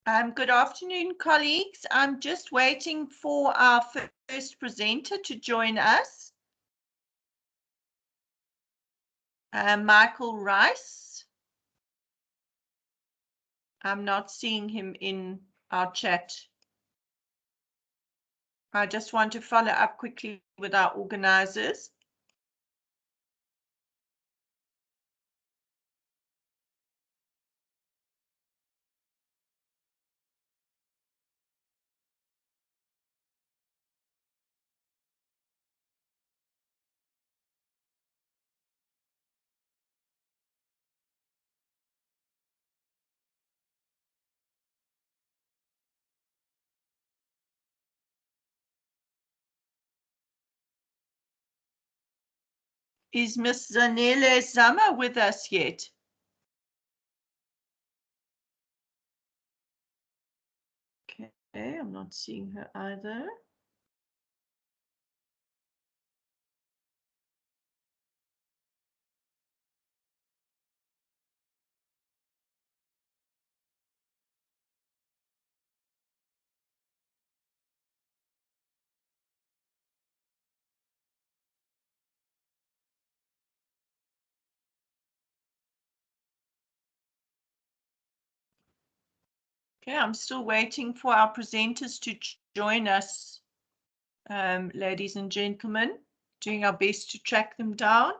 Good afternoon, colleagues. I'm just waiting for our first presenter to join us, Michael Rice. I'm not seeing him in our chat. I just want to follow up quickly with our organizers. Is Miss Zanele Zama with us yet? Okay, I'm not seeing her either. Okay, I'm still waiting for our presenters to join us, ladies and gentlemen, doing our best to track them down.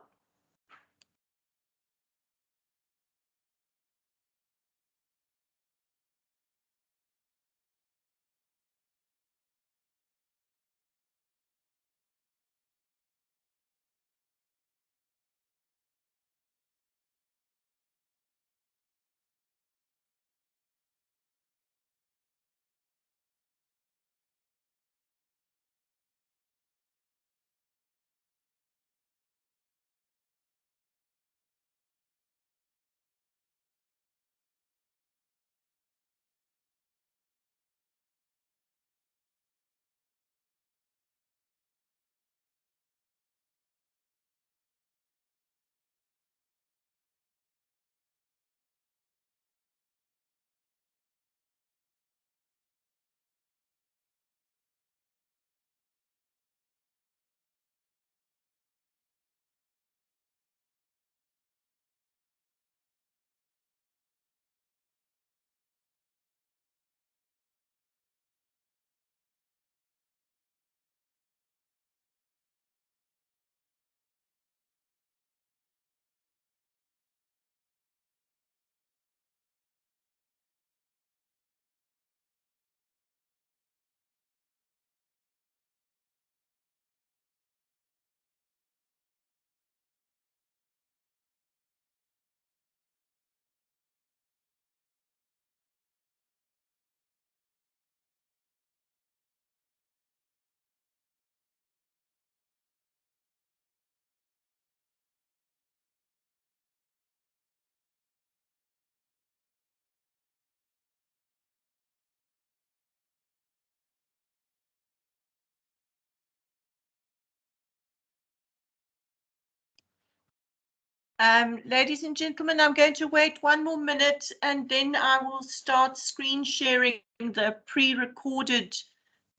Ladies and gentlemen, I'm going to wait one more minute and then I will start screen sharing the pre-recorded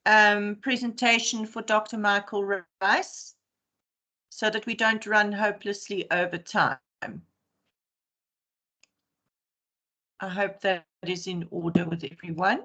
presentation for Dr. Michael Rice so that we don't run hopelessly over time. I hope that is in order with everyone.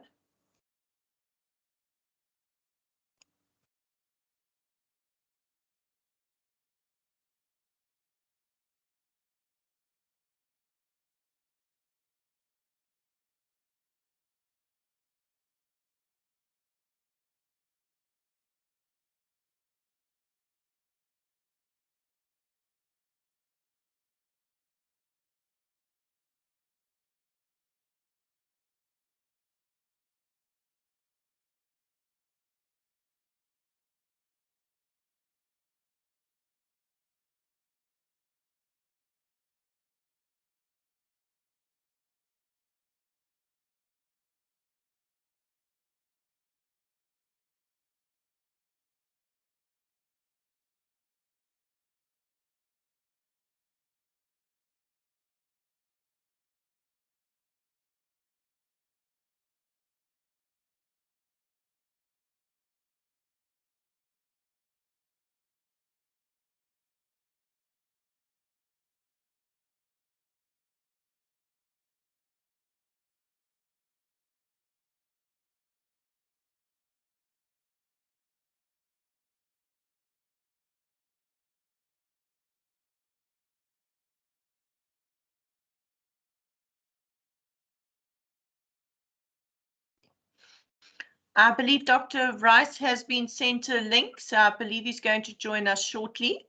I believe Dr. Rice has been sent a link, so I believe he's going to join us shortly.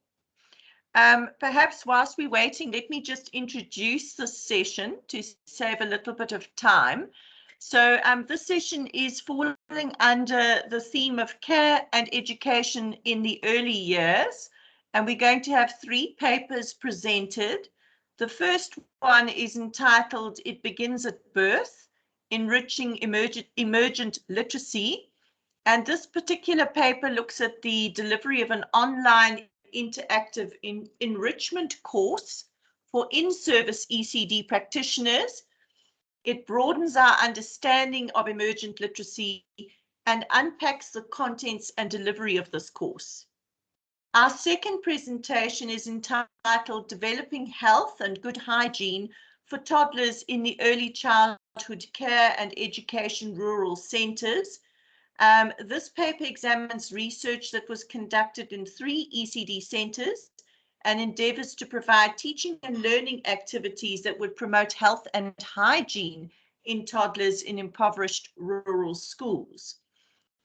Perhaps whilst we're waiting, let me just introduce this session to save a little bit of time. So this session is falling under the theme of care and education in the early years, and we're going to have 3 papers presented. The first one is entitled "It Begins at Birth: Enriching Emergent Literacy," and this particular paper looks at the delivery of an online interactive enrichment course for in-service ECD practitioners. It broadens our understanding of emergent literacy and unpacks the contents and delivery of this course. Our second presentation is entitled "Developing Health and Good Hygiene for Toddlers in the Early Childhood Care and Education Rural Centres." This paper examines research that was conducted in 3 ECD centres and endeavours to provide teaching and learning activities that would promote health and hygiene in toddlers in impoverished rural schools.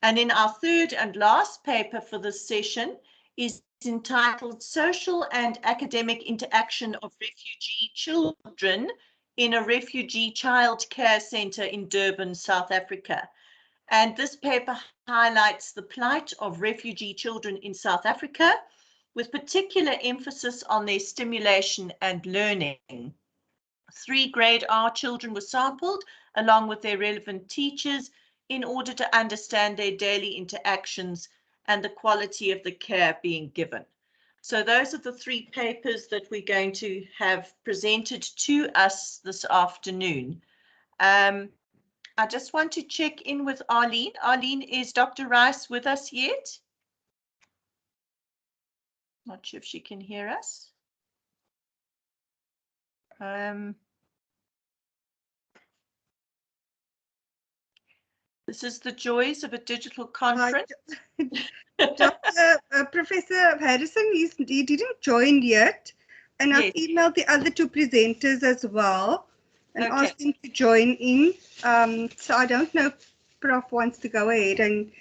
And then our third and last paper for this session is entitled "Social and Academic Interaction of Refugee Children in a Refugee Child Care Centre in Durban, South Africa." And this paper highlights the plight of refugee children in South Africa, with particular emphasis on their stimulation and learning. 3 grade R children were sampled along with their relevant teachers in order to understand their daily interactions and the quality of the care being given. So those are the 3 papers that we're going to have presented to us this afternoon. I just want to check in with Arlene. Arlene, is Dr. Rice with us yet? Not sure if she can hear us. This is the joys of a digital conference. Professor Harrison, he didn't join yet, and yes. I've emailed the other 2 presenters as well and asked him to join in. So I don't know if Prof wants to go ahead and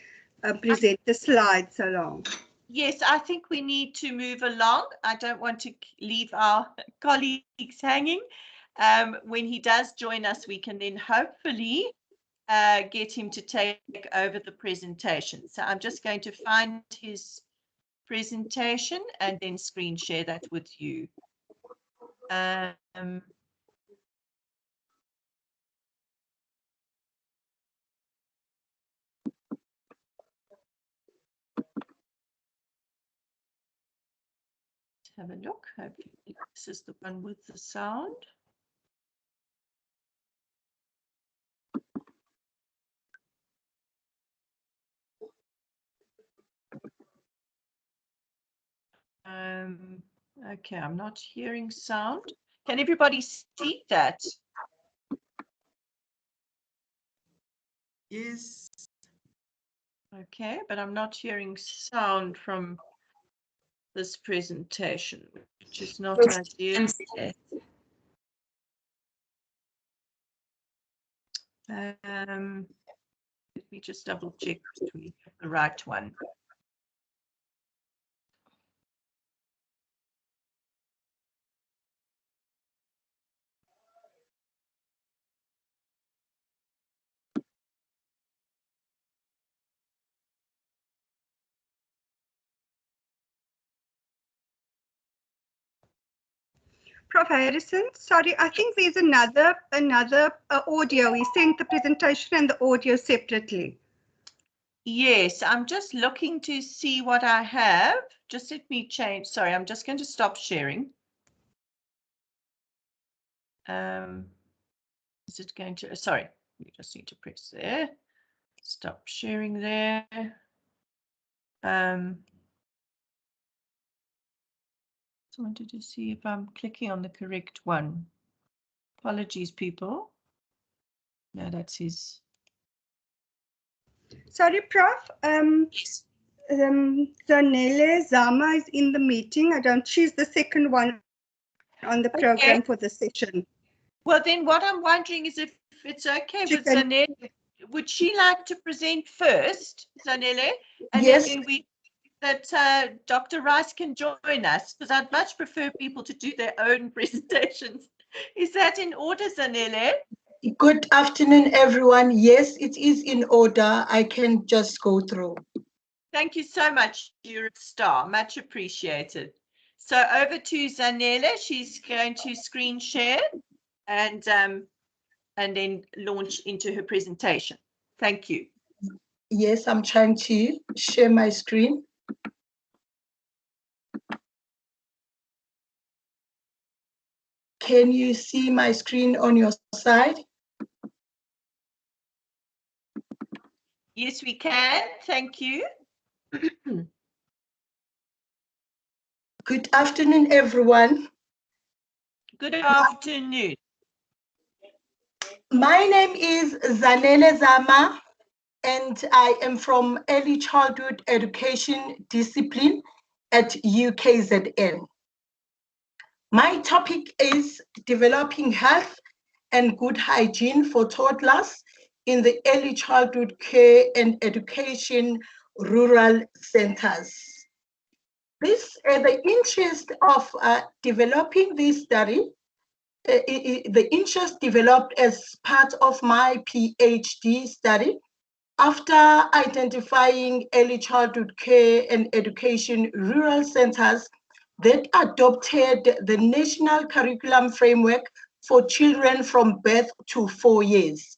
present the slides along. Yes, I think we need to move along. I don't want to leave our colleagues hanging. When he does join us, we can then hopefully get him to take over the presentation. So I'm just going to find his presentation and then screen share that with you. Have a look. Hopefully this is the one with the sound. Okay, I'm not hearing sound. Can everybody see that? Yes. Okay, but I'm not hearing sound from this presentation, which is not ideal. Let me just double check that we have the right one. Prof Harrison, sorry, I think there's another audio. We sent the presentation and the audio separately. Yes, I'm just looking to see what I have. Just let me change. Sorry, I'm just going to stop sharing. Is it going to, sorry, you just need to press there. Stop sharing there. Just wanted to see if I'm clicking on the correct one. Apologies, people. No, that's his. Sorry, Prof. Yes. Zanele Zama is in the meeting. She's the second one on the program for the session. Well, then what I'm wondering is if it's okay with Zanele, would she like to present first, Zanele? And yes. Then Dr. Rice can join us, because I'd much prefer people to do their own presentations. Is that in order, Zanele? Good afternoon, everyone. Yes, it is in order. I can just go through. Thank you so much. You're a star. Much appreciated. So over to Zanele. She's going to screen share and then launch into her presentation. Thank you. Yes, I'm trying to share my screen. Can you see my screen on your side? Yes, we can. Thank you. Good afternoon, everyone. Good afternoon. My name is Zanele Zama, and I am from Early Childhood Education Discipline at UKZN. My topic is developing health and good hygiene for toddlers in the early childhood care and education rural centers. The interest of developing this study, the interest developed as part of my PhD study after identifying early childhood care and education rural centers that adopted the National Curriculum Framework for children from birth to 4 years.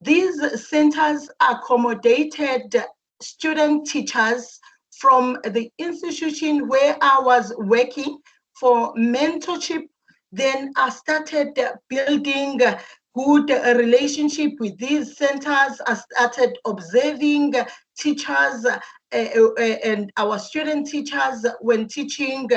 These centers accommodated student teachers from the institution where I was working for mentorship. Then I started building a good relationship with these centers. I started observing teachers and our student teachers when teaching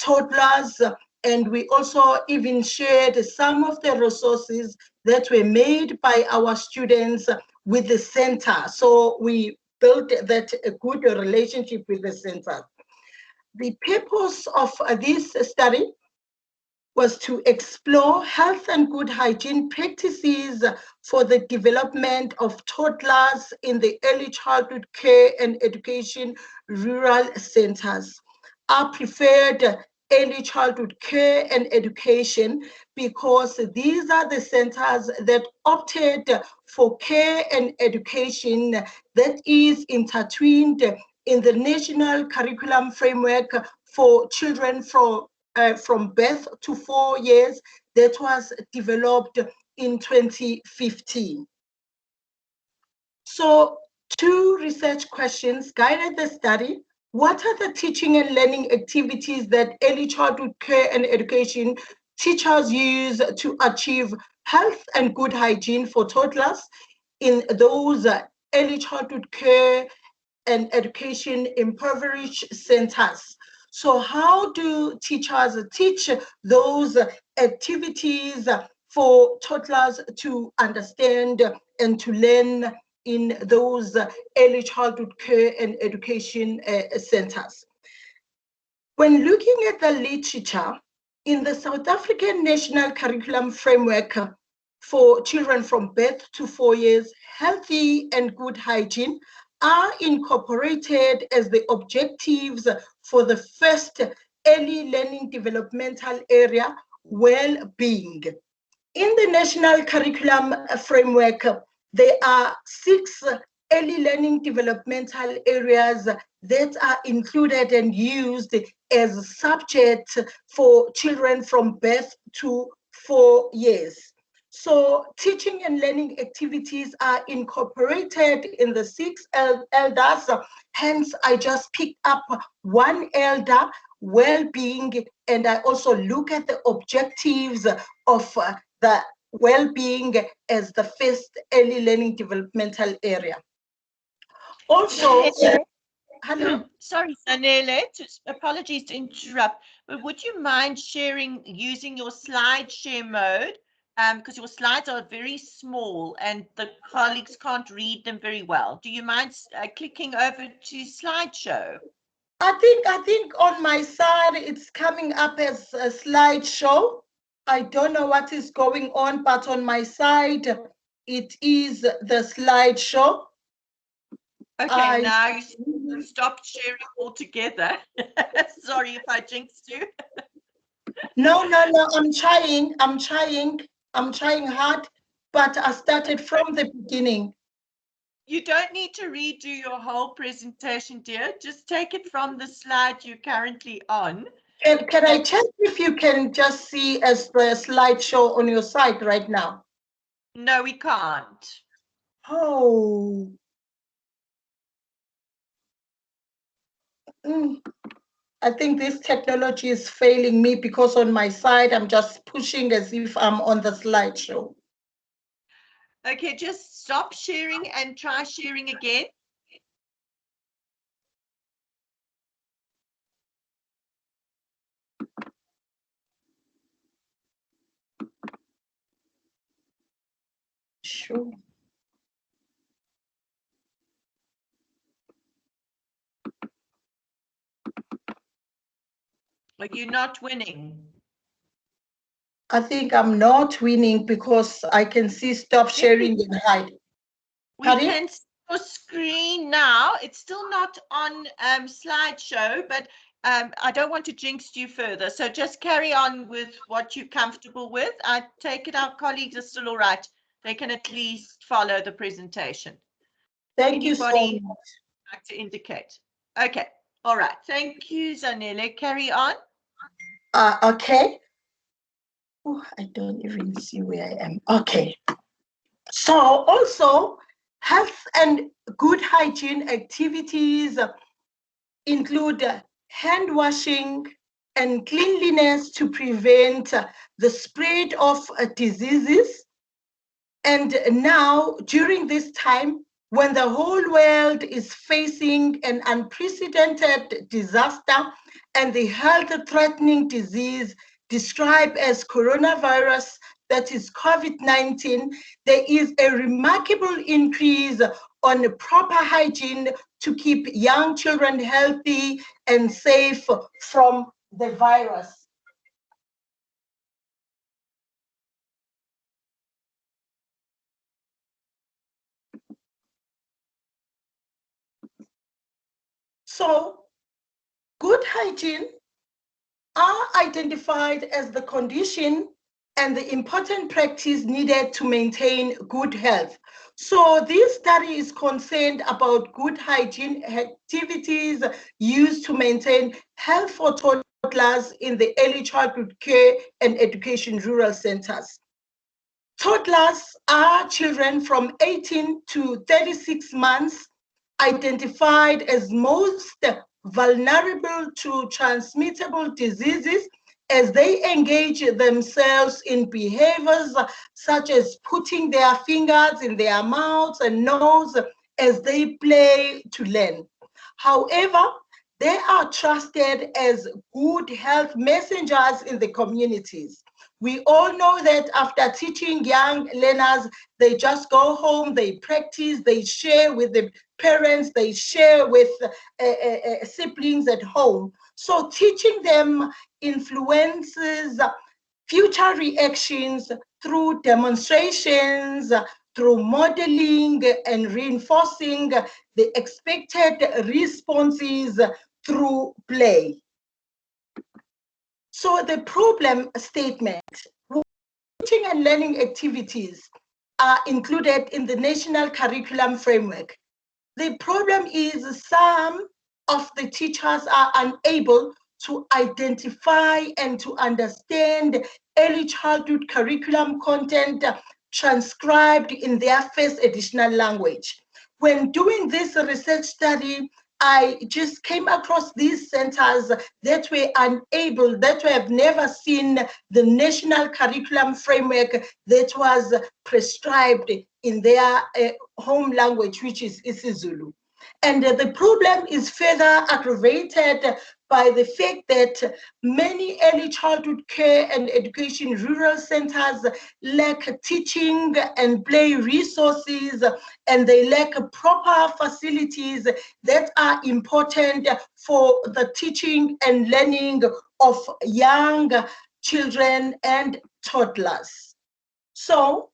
toddlers, and we also even shared some of the resources that were made by our students with the center. So we built that a good relationship with the center. The purpose of this study was to explore health and good hygiene practices for the development of toddlers in the early childhood care and education rural centers. I preferred early childhood care and education because these are the centers that opted for care and education that is intertwined in the National Curriculum Framework for children from birth to 4 years that was developed in 2015. So 2 research questions guided the study. What are the teaching and learning activities that early childhood care and education teachers use to achieve health and good hygiene for toddlers in those early childhood care and education impoverished centers? So how do teachers teach those activities for toddlers to understand and to learn in those early childhood care and education centers? When looking at the literature, in the South African National Curriculum Framework for children from birth to 4 years, healthy and good hygiene are incorporated as the objectives for the first early learning developmental area, well-being. In the National Curriculum Framework, there are 6 early learning developmental areas that are included and used as subjects for children from birth to 4 years. So teaching and learning activities are incorporated in the 6 elders. Hence, I just picked up one elder, well-being, and I also look at the objectives of the well-being as the first early learning developmental area. Also, hello. Sorry, Zanele, apologies to interrupt, but would you mind using your slide share mode? Because your slides are very small and the colleagues can't read them very well. Do you mind clicking over to slideshow? I think on my side it's coming up as a slideshow. I don't know what is going on, but on my side it is the slideshow. Okay, now you stopped sharing altogether. Sorry if I jinxed you. No, I'm trying hard, but I started from the beginning. You don't need to redo your whole presentation, dear. Just take it from the slide you're currently on. Can I check if you can just see as the slideshow on your side right now? No, we can't. Oh. I think this technology is failing me because on my side, I'm just pushing as if I'm on the slideshow. Okay, just stop sharing and try sharing again. Sure. Are you not winning? I think I'm not winning because I can see stop sharing and hide. We can see your screen now. It's still not on slideshow, but I don't want to jinx you further. So just carry on with what you're comfortable with. I take it our colleagues are still all right. They can at least follow the presentation. Thank you so much. Like to indicate? Okay. All right. Thank you, Zanele. Carry on. Okay. Oh, I don't even see where I am. Okay. So also, health and good hygiene activities include hand washing and cleanliness to prevent the spread of diseases. And now, during this time, when the whole world is facing an unprecedented disaster and the health-threatening disease described as coronavirus, that is COVID-19, there is a remarkable increase on proper hygiene to keep young children healthy and safe from the virus. So, good hygiene are identified as the condition and the important practice needed to maintain good health. So this study is concerned about good hygiene activities used to maintain health for toddlers in the early childhood care and education rural centers. Toddlers are children from 18 to 36 months identified as most vulnerable to transmittable diseases as they engage themselves in behaviors such as putting their fingers in their mouths and nose as they play to learn. However, they are trusted as good health messengers in the communities. We all know that after teaching young learners, they just go home, they practice, they share with the parents, they share with siblings at home. So teaching them influences future reactions through demonstrations, through modeling and reinforcing the expected responses through play. So the problem statement, teaching and learning activities are included in the National Curriculum Framework. The problem is some of the teachers are unable to identify and to understand early childhood curriculum content transcribed in their first additional language. When doing this research study, I just came across these centers that were unable, that have never seen the national curriculum framework that was prescribed in their home language, which is isiZulu. And the problem is further aggravated by the fact that many early childhood care and education rural centers lack teaching and play resources, and they lack proper facilities that are important for the teaching and learning of young children and toddlers. So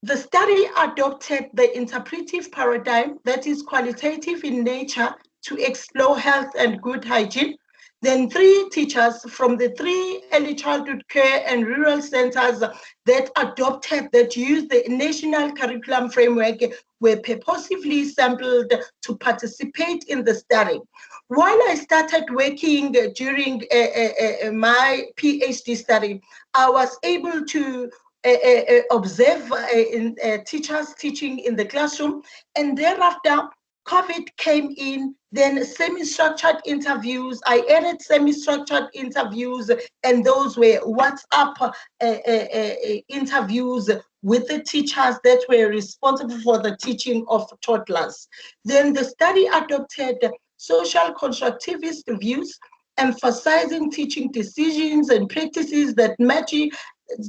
The study adopted the interpretive paradigm that is qualitative in nature to explore health and good hygiene. Then 3 teachers from the 3 early childhood care and rural centers that used the national curriculum framework were purposefully sampled to participate in the study. While I started working during my PhD study, I was able to observe teachers teaching in the classroom, and thereafter COVID came in, then semi-structured interviews. I added semi-structured interviews, and those were WhatsApp interviews with the teachers that were responsible for the teaching of toddlers. Then the study adopted social constructivist views, emphasizing teaching decisions and practices that match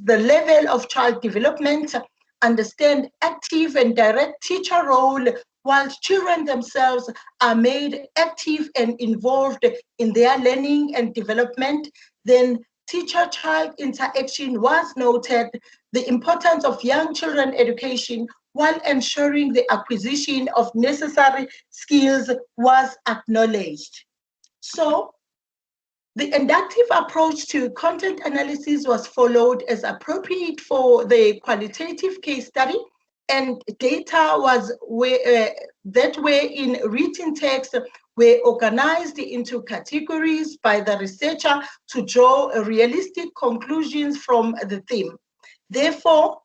the level of child development, understand active and direct teacher role, while children themselves are made active and involved in their learning and development. Then teacher-child interaction was noted, the importance of young children education while ensuring the acquisition of necessary skills was acknowledged. So the inductive approach to content analysis was followed as appropriate for the qualitative case study, and data that were in written text were organized into categories by the researcher to draw realistic conclusions from the theme. Therefore,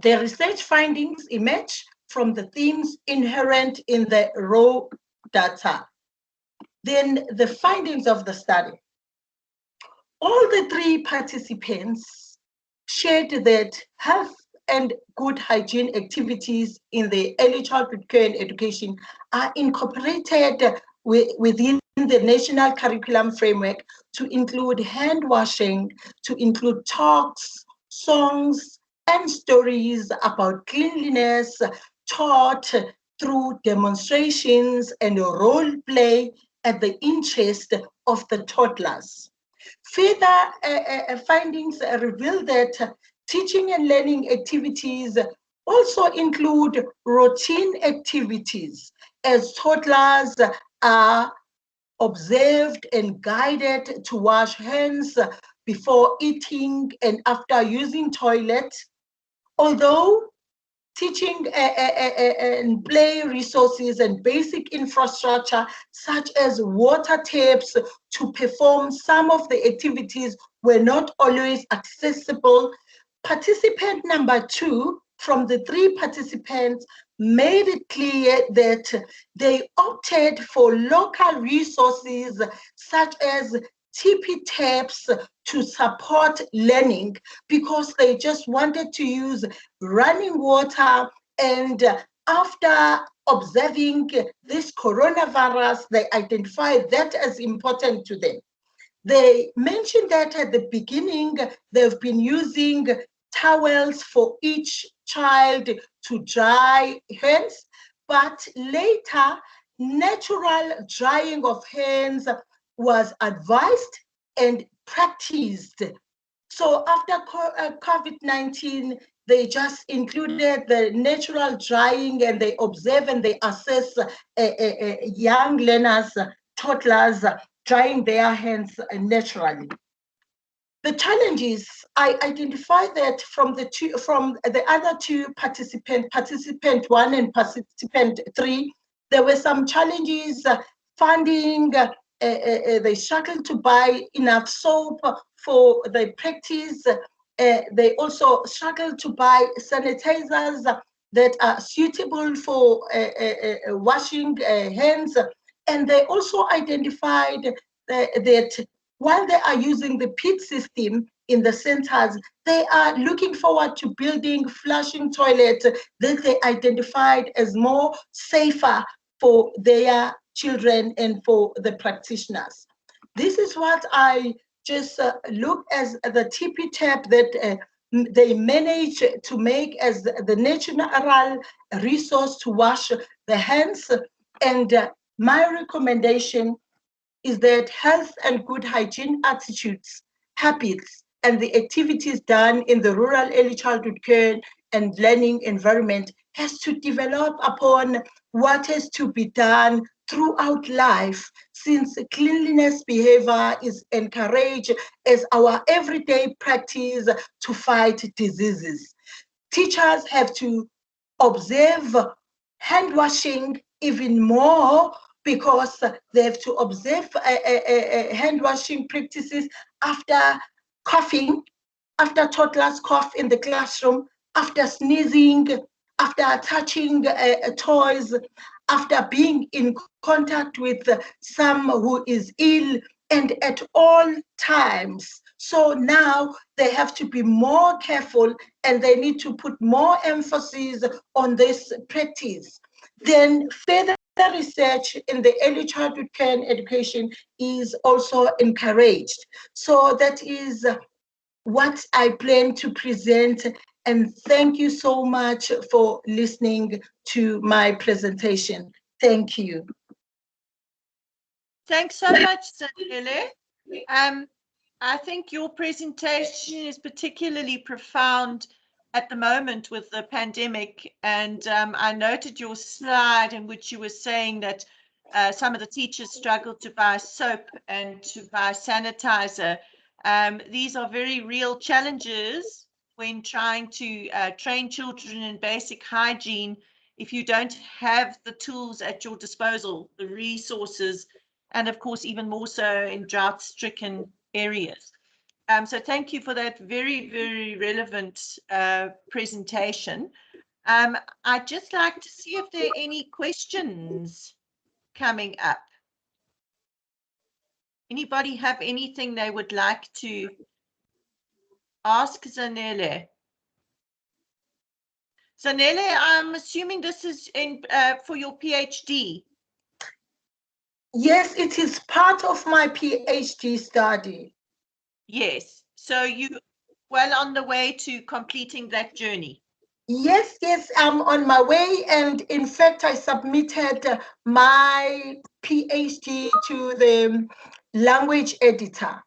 the research findings emerge from the themes inherent in the raw data. Then the findings of the study. All the 3 participants shared that health and good hygiene activities in the early childhood care and education are incorporated within the national curriculum framework to include hand washing, to include talks, songs, and stories about cleanliness taught through demonstrations and role play at the interest of the toddlers. Further findings reveal that teaching and learning activities also include routine activities, as toddlers are observed and guided to wash hands before eating and after using toilet. Although teaching and play resources and basic infrastructure such as water taps to perform some of the activities were not always accessible, participant number 2 from the 3 participants made it clear that they opted for local resources such as tippy taps to support learning because they just wanted to use running water, and after observing this coronavirus, they identified that as important to them. They mentioned that at the beginning, they've been using towels for each child to dry hands, but later, natural drying of hands was advised and practiced. So after COVID-19, they just included the natural drying, and they observe and they assess young learners, toddlers, drying their hands naturally. The challenges, I identified that from the other 2 participants, participant 1 and participant 3, there were some challenges, funding, they struggled to buy enough soap for the practice. They also struggled to buy sanitizers that are suitable for washing hands. And they also identified that while they are using the PIT system in the centers, they are looking forward to building flushing toilets that they identified as more safer for their children and for the practitioners. This is what I just look as the tippy tap that they manage to make as the natural resource to wash the hands. And my recommendation is that health and good hygiene attitudes, habits and the activities done in the rural early childhood care and learning environment has to develop upon what has to be done throughout life, since cleanliness behavior is encouraged as our everyday practice to fight diseases. Teachers have to observe hand washing even more, because they have to observe hand washing practices after coughing, after toddlers cough in the classroom, after sneezing, after touching toys, after being in contact with some who is ill, and at all times. So now they have to be more careful, and they need to put more emphasis on this practice. Then further research in the early childhood care and education is also encouraged. So that is what I plan to present, and thank you so much for listening to my presentation. Thank you. Thanks so much, Zanele. I think your presentation is particularly profound at the moment with the pandemic, and I noted your slide in which you were saying that some of the teachers struggled to buy soap and to buy sanitizer. These are very real challenges when trying to train children in basic hygiene if you don't have the tools at your disposal, the resources, and of course, even more so in drought-stricken areas. So thank you for that very, very relevant presentation. I'd just like to see if there are any questions coming up. Anybody have anything they would like to ask Zanele? Zanele, I'm assuming this is in for your PhD. Yes, it is part of my PhD study. Yes, so you well on the way to completing that journey. Yes, I'm on my way, and in fact, I submitted my PhD to the language editor.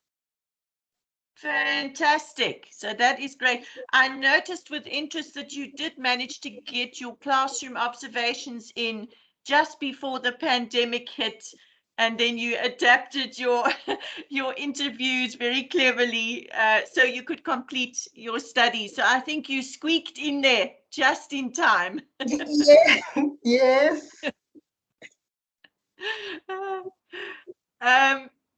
Fantastic. So that is great. I noticed with interest that you did manage to get your classroom observations in just before the pandemic hit, and then you adapted your your interviews very cleverly so you could complete your study. So I think you squeaked in there just in time. Yeah, yes.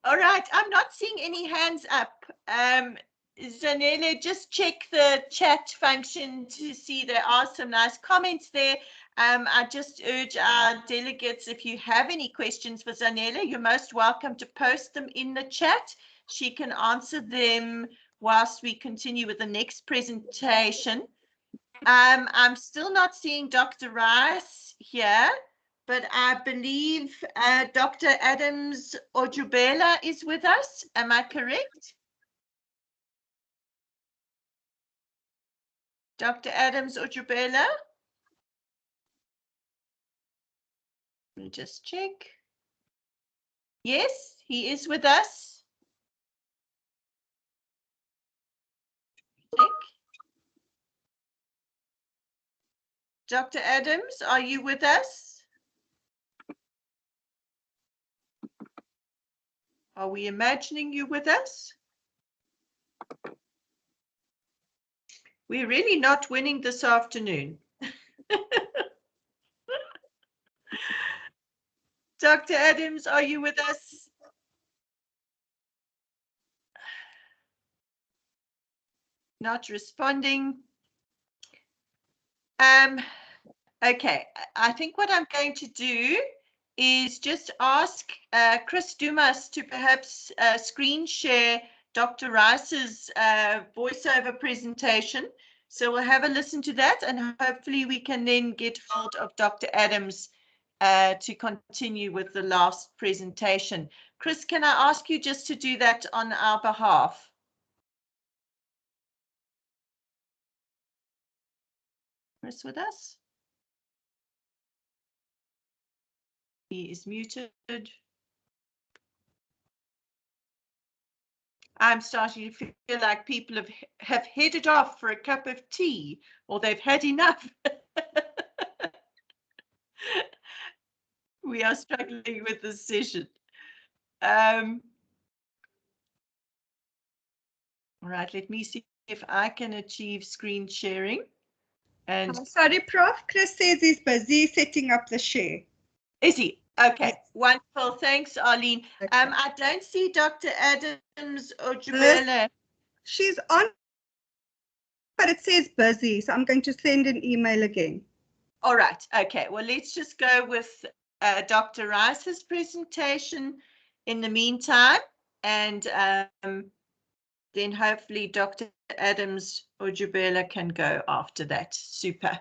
All right, I'm not seeing any hands up. Zanele, just check the chat function to see there are some nice comments there. I just urge our delegates, if you have any questions for Zanele, you're most welcome to post them in the chat. She can answer them whilst we continue with the next presentation. I'm still not seeing Dr. Rice here, but I believe Dr. Adams Ojubela is with us. Am I correct? Dr. Adams Ojubela? Let me just check. Yes, he is with us. Check. Dr. Adams, are you with us? Are we imagining you with us? We're really not winning this afternoon. Dr. Adams, are you with us? Not responding. Okay, I think what I'm going to do is just ask Chris Dumas to perhaps screen share Dr. Rice's voiceover presentation. So we'll have a listen to that, and hopefully we can then get hold of Dr. Adams to continue with the last presentation. Chris, can I ask you just to do that on our behalf? Chris with us? He is muted. I'm starting to feel like people have headed off for a cup of tea, or they've had enough. We are struggling with this session. All right, let me see if I can achieve screen sharing. And sorry, Prof. Chris says he's busy setting up the share. Is he? Okay, yes. Wonderful. Thanks, Arlene. Okay. I don't see Dr. Adams or Jabela. She's on, but it says busy, so I'm going to send an email again. All right. Okay. Well, let's just go with Dr. Rice's presentation in the meantime, and then hopefully Dr. Adams or Jabela can go after that. Super.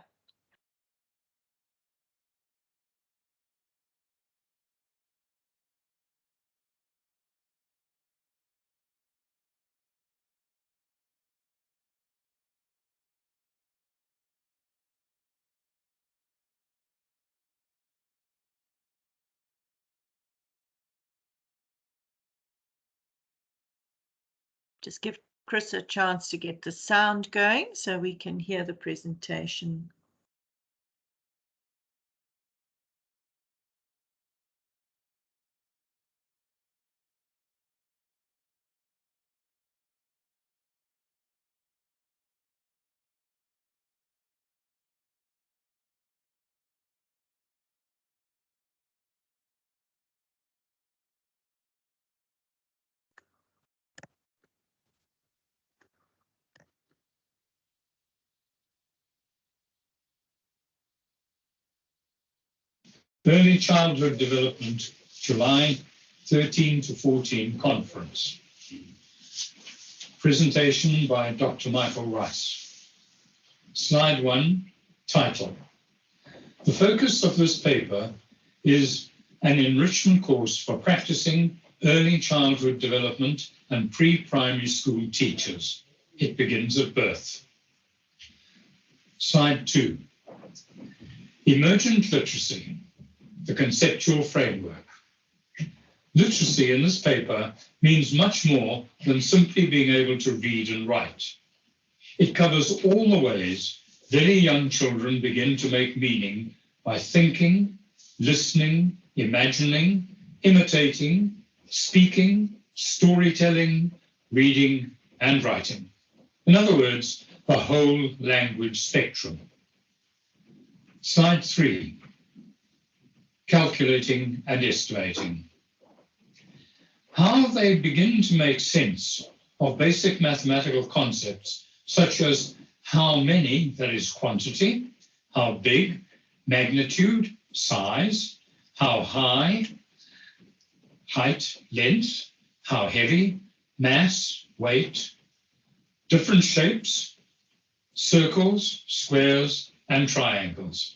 Just give Chris a chance to get the sound going so we can hear the presentation. Early Childhood Development, July 13 to 14 conference. Presentation by Dr. Michael Rice. Slide 1, title. The focus of this paper is an enrichment course for practicing early childhood development and pre-primary school teachers. It begins at birth. Slide 2. Emergent literacy, the conceptual framework. Literacy in this paper means much more than simply being able to read and write. It covers all the ways very young children begin to make meaning by thinking, listening, imagining, imitating, speaking, storytelling, reading, and writing. In other words, the whole language spectrum. Slide 3. Calculating and estimating. How they begin to make sense of basic mathematical concepts such as how many, that is quantity, how big, magnitude, size, how high, height, length, how heavy, mass, weight, different shapes, circles, squares, and triangles,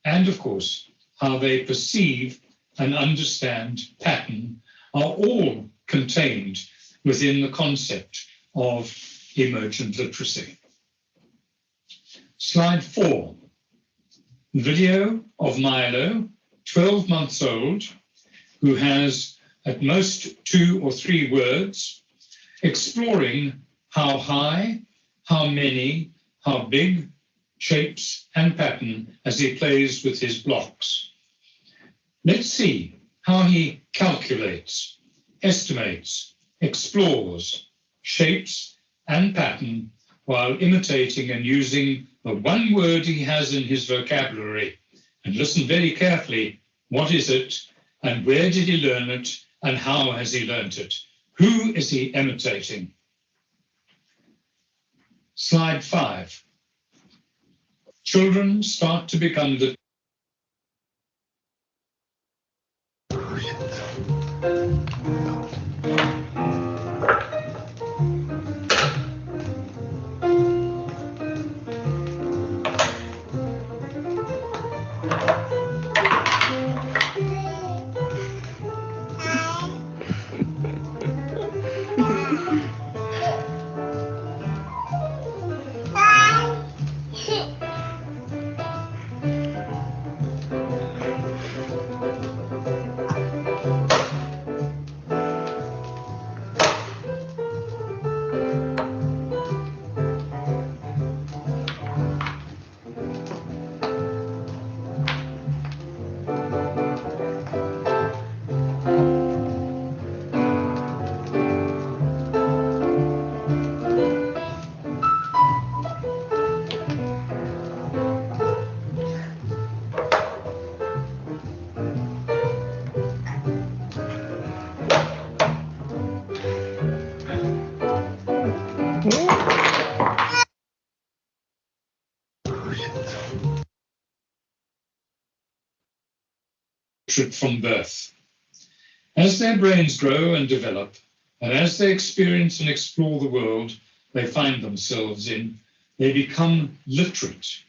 and of course, how they perceive and understand pattern are all contained within the concept of emergent literacy. Slide 4. Video of Milo, 12 months old, who has at most 2 or 3 words, exploring how high, how many, how big, shapes and pattern as he plays with his blocks. Let's see how he calculates, estimates, explores, shapes and pattern while imitating and using the one word he has in his vocabulary. And listen very carefully, what is it and where did he learn it and how has he learned it? Who is he imitating? Slide 5. Children start to become the illiterate from birth. As their brains grow and develop, and as they experience and explore the world they find themselves in, they become literate.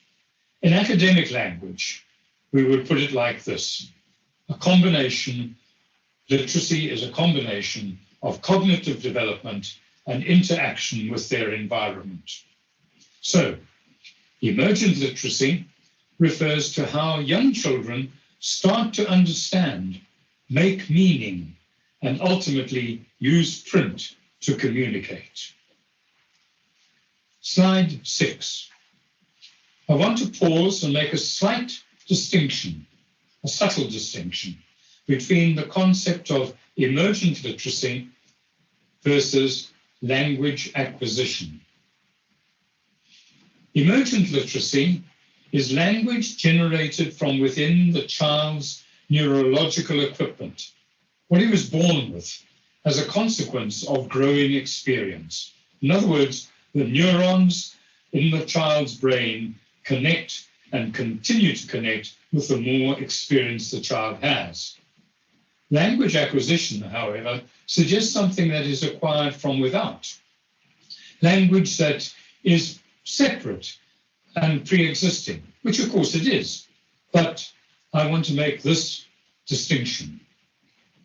In academic language, we would put it like this: literacy is a combination of cognitive development and interaction with their environment. So, emergent literacy refers to how young children start to understand, make meaning, and ultimately use print to communicate. Slide 6. I want to pause and make a slight distinction, a subtle distinction, between the concept of emergent literacy versus language acquisition. Emergent literacy is language generated from within the child's neurological equipment, what he was born with, as a consequence of growing experience. In other words, the neurons in the child's brain connect and continue to connect with the more experience the child has. Language acquisition, however, suggests something that is acquired from without. Language that is separate and pre-existing, which of course it is. But I want to make this distinction.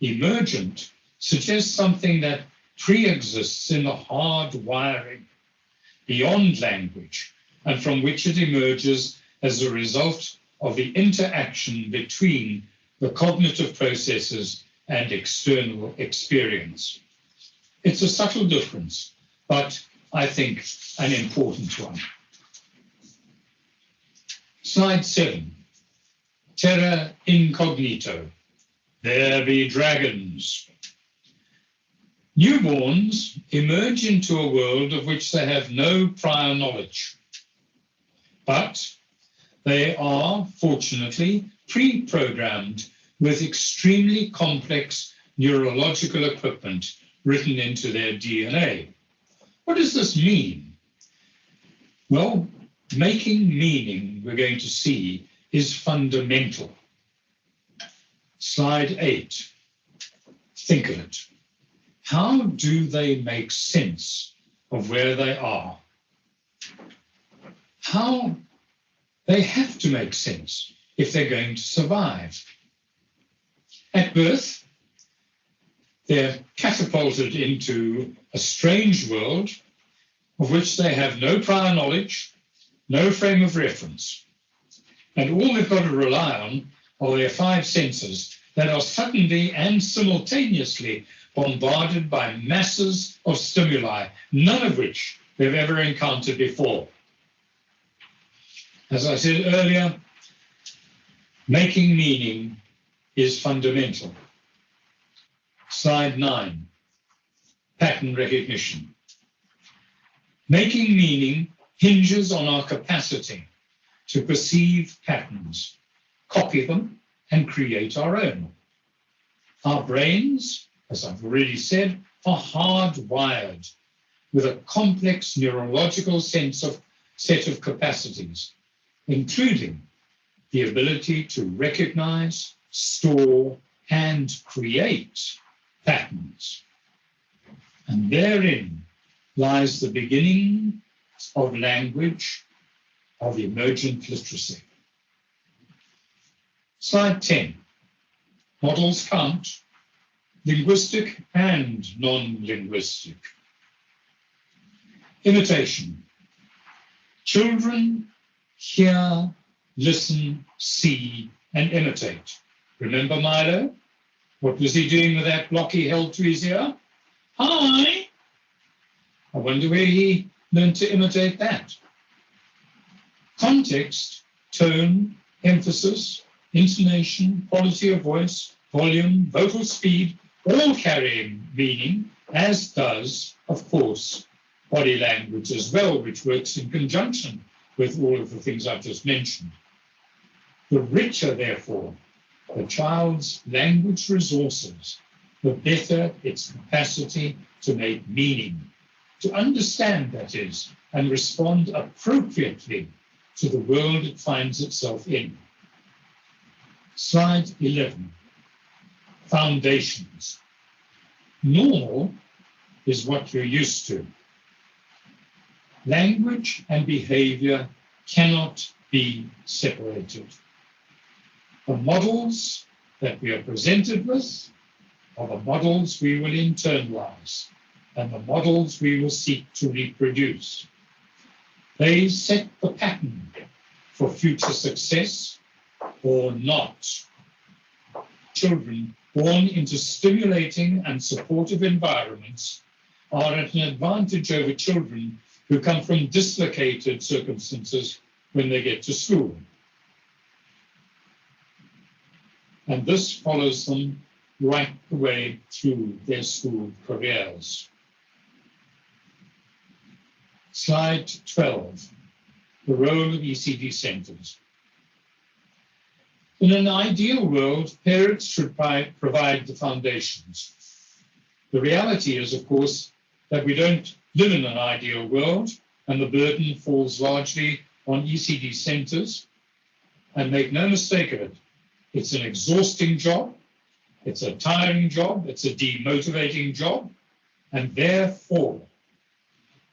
Emergent suggests something that pre-exists in the hard wiring beyond language, and from which it emerges as a result of the interaction between the cognitive processes and external experience. It's a subtle difference, but I think an important one. Slide 7, terra incognito, there be dragons. Newborns emerge into a world of which they have no prior knowledge, but they are, fortunately, pre-programmed with extremely complex neurological equipment written into their DNA. What does this mean? Well, making meaning, we're going to see, is fundamental. Slide 8. Think of it. How do they make sense of where they are? How they have to make sense if they're going to survive. At birth, they're catapulted into a strange world of which they have no prior knowledge, no frame of reference. And all they've got to rely on are their 5 senses that are suddenly and simultaneously bombarded by masses of stimuli, none of which they've ever encountered before. As I said earlier, making meaning is fundamental. Slide 9, pattern recognition. Making meaning hinges on our capacity to perceive patterns, copy them, and create our own. Our brains, as I've already said, are hardwired with a complex neurological set of capacities, including the ability to recognize, store, and create patterns. And therein lies the beginning of language, of emergent literacy. Slide 10. Models count, linguistic and non-linguistic. Imitation. Children hear, listen, see, and imitate. Remember Milo? What was he doing with that block he held to his ear? Hi! I wonder where he learned to imitate that. Context, tone, emphasis, intonation, quality of voice, volume, vocal speed, all carry meaning, as does, of course, body language as well, which works in conjunction with all of the things I've just mentioned. The richer, therefore, the child's language resources, the better its capacity to make meaning, to understand, that is, and respond appropriately to the world it finds itself in. Slide 11, foundations. Normal is what you're used to. Language and behavior cannot be separated. The models that we are presented with are the models we will internalize and the models we will seek to reproduce. They set the pattern for future success or not. Children born into stimulating and supportive environments are at an advantage over children who come from dislocated circumstances when they get to school. And this follows them right the way through their school careers. Slide 12, the role of ECD centres. In an ideal world, parents should provide the foundations. The reality is, of course, that we don't live in an ideal world, and the burden falls largely on ECD centres. And make no mistake of it, it's an exhausting job, it's a tiring job, it's a demotivating job, and therefore,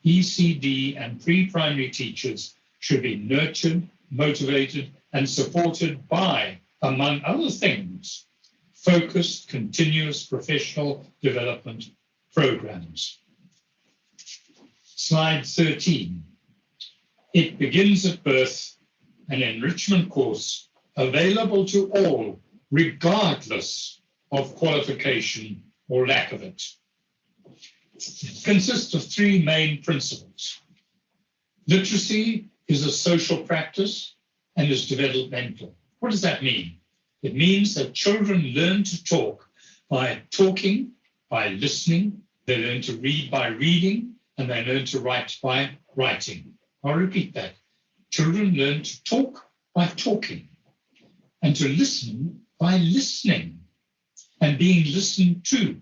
ECD and pre-primary teachers should be nurtured, motivated, and supported by, among other things, focused, continuous professional development programs. Slide 13. It begins at birth, an enrichment course available to all, regardless of qualification or lack of it. It consists of three main principles. Literacy is a social practice and is developmental. What does that mean? It means that children learn to talk by talking, by listening, they learn to read by reading, and they learn to write by writing. I'll repeat that. Children learn to talk by talking, and to listen by listening, and being listened to.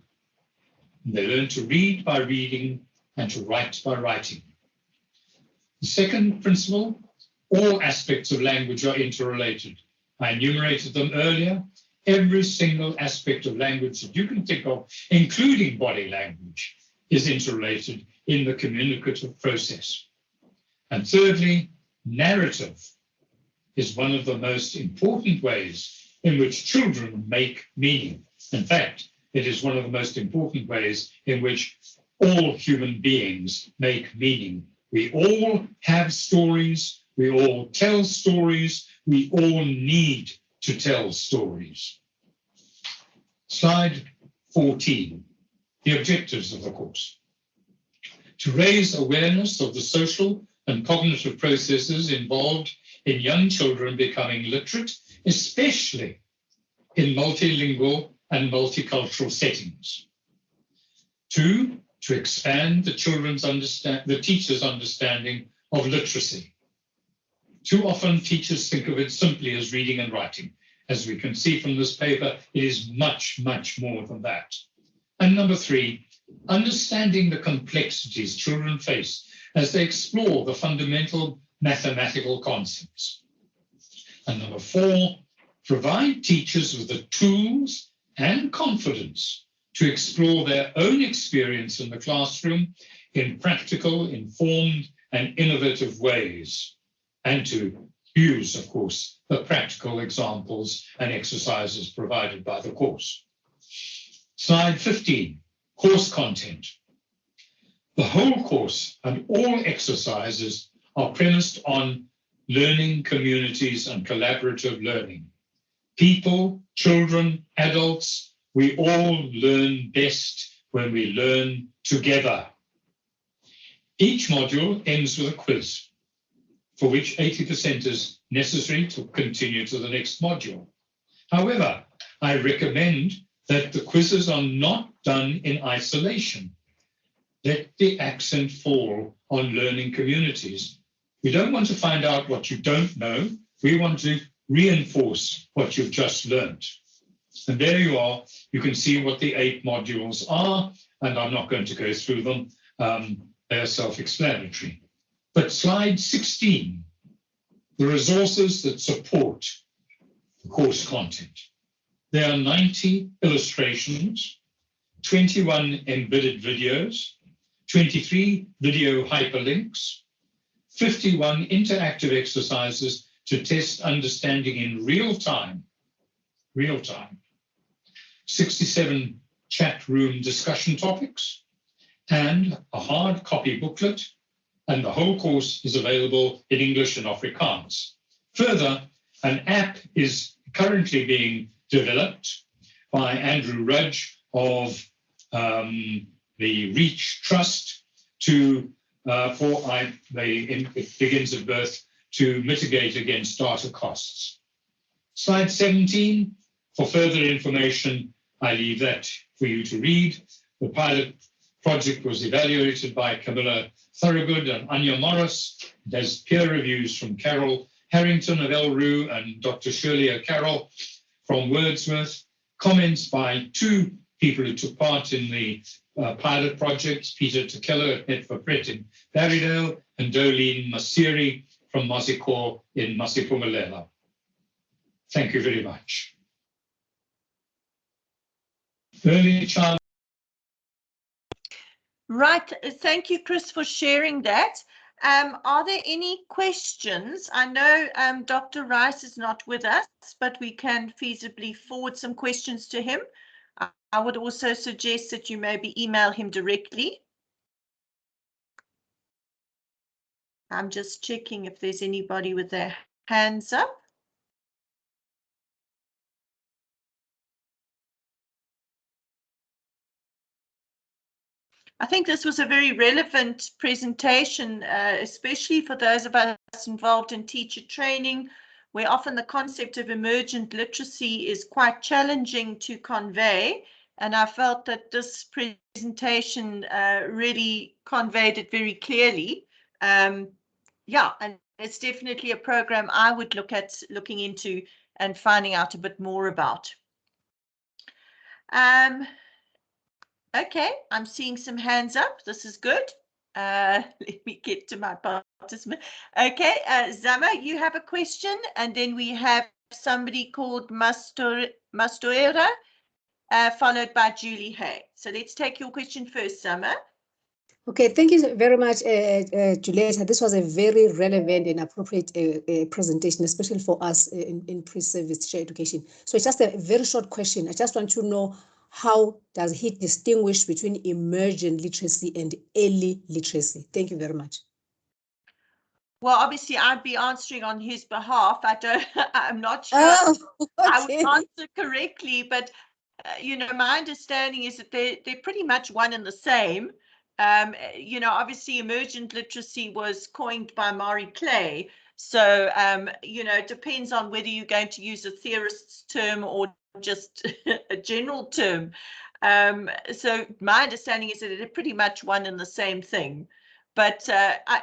And they learn to read by reading and to write by writing. The second principle, all aspects of language are interrelated. I enumerated them earlier. Every single aspect of language that you can think of, including body language, is interrelated in the communicative process. And thirdly, narrative is one of the most important ways in which children make meaning. In fact, it is one of the most important ways in which all human beings make meaning. We all have stories, we all tell stories, we all need to tell stories. Slide 14, the objectives of the course. To raise awareness of the social and cognitive processes involved in young children becoming literate, especially in multilingual and multicultural settings. 2, to expand the teacher's understanding of literacy. Too often teachers think of it simply as reading and writing. As we can see from this paper, it is much, much more than that. And number 3, understanding the complexities children face as they explore the fundamental mathematical concepts. And number 4, provide teachers with the tools and confidence to explore their own experience in the classroom in practical, informed, and innovative ways, and to use, of course, the practical examples and exercises provided by the course. Slide 15, course content. The whole course and all exercises are premised on learning communities and collaborative learning. People, children, adults, we all learn best when we learn together. Each module ends with a quiz, for which 80% is necessary to continue to the next module. However, I recommend that the quizzes are not done in isolation. Let the accent fall on learning communities. We don't want to find out what you don't know. We want to reinforce what you've just learned. And there you are. You can see what the 8 modules are, and I'm not going to go through them. They're self-explanatory. But slide 16, the resources that support the course content. There are 90 illustrations, 21 embedded videos, 23 video hyperlinks, 51 interactive exercises to test understanding in real time, 67 chat room discussion topics, and a hard copy booklet, and the whole course is available in English and Afrikaans. Further, an app is currently being developed by Andrew Rudge of the Reach Trust it begins at birth to mitigate against data costs. Slide 17, for further information, I leave that for you to read. The pilot project was evaluated by Camilla Thorogood and Anya Morris. It has peer reviews from Carol Harrington of LRU and Dr. Shirley O'Carroll from Wordsworth, comments by 2 people who took part in the pilot projects, Peter Tekela at Netfapret in Barrydale and Dolene Masiri from Mazikor in Masipumalela. Thank you very much. Early child. Right, thank you, Chris, for sharing that. Are there any questions? I know Dr. Rice is not with us, but we can feasibly forward some questions to him. I would also suggest that you maybe email him directly. I'm just checking if there's anybody with their hands up. I think this was a very relevant presentation, especially for those of us involved in teacher training, where often the concept of emergent literacy is quite challenging to convey. And I felt that this presentation really conveyed it very clearly. Yeah, and it's definitely a program I would looking into and finding out a bit more about. Okay, I'm seeing some hands up. This is good. Let me get to my participant. Okay, Zama, you have a question, and then we have somebody called Mastoera, followed by Julie Hay. So let's take your question first, Zama. Okay, thank you very much, Julieta. This was a very relevant and appropriate presentation, especially for us in pre-service teacher education. So it's just a very short question. I just want to know, how does he distinguish between emergent literacy and early literacy? Thank you very much. Well, obviously, I'd be answering on his behalf. I'm not sure okay. I would answer correctly, but you know, my understanding is that they're pretty much one and the same. You know, obviously, emergent literacy was coined by Maury Clay. So, you know, it depends on whether you're going to use a theorist's term or just a general term. So my understanding is that they're pretty much one and the same thing. But,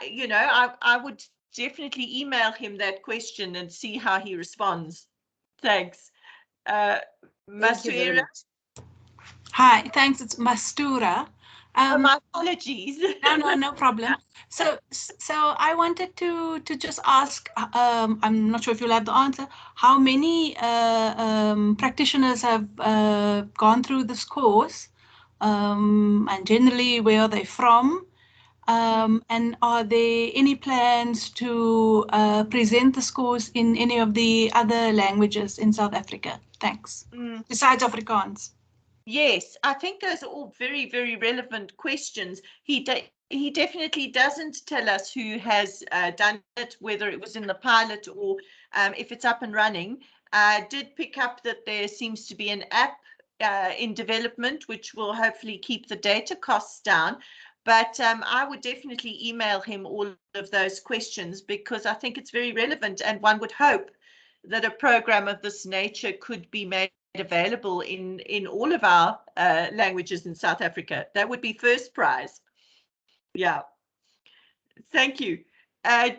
you know, I would definitely email him that question and see how he responds. Thanks. Mastoera? Hi, thanks. It's Mastura. My apologies. No problem. So I wanted to just ask, I'm not sure if you'll have the answer, how many practitioners have gone through this course, and generally where are they from, and are there any plans to present this course in any of the other languages in South Africa? Thanks. Besides Afrikaans. Yes, I think those are all very, very relevant questions. He definitely doesn't tell us who has done it, whether it was in the pilot or if it's up and running. I did pick up that there seems to be an app in development, which will hopefully keep the data costs down. But I would definitely email him all of those questions because I think it's very relevant, and one would hope that a program of this nature could be made available in all of our languages in South Africa. That would be first prize. Yeah. Thank you.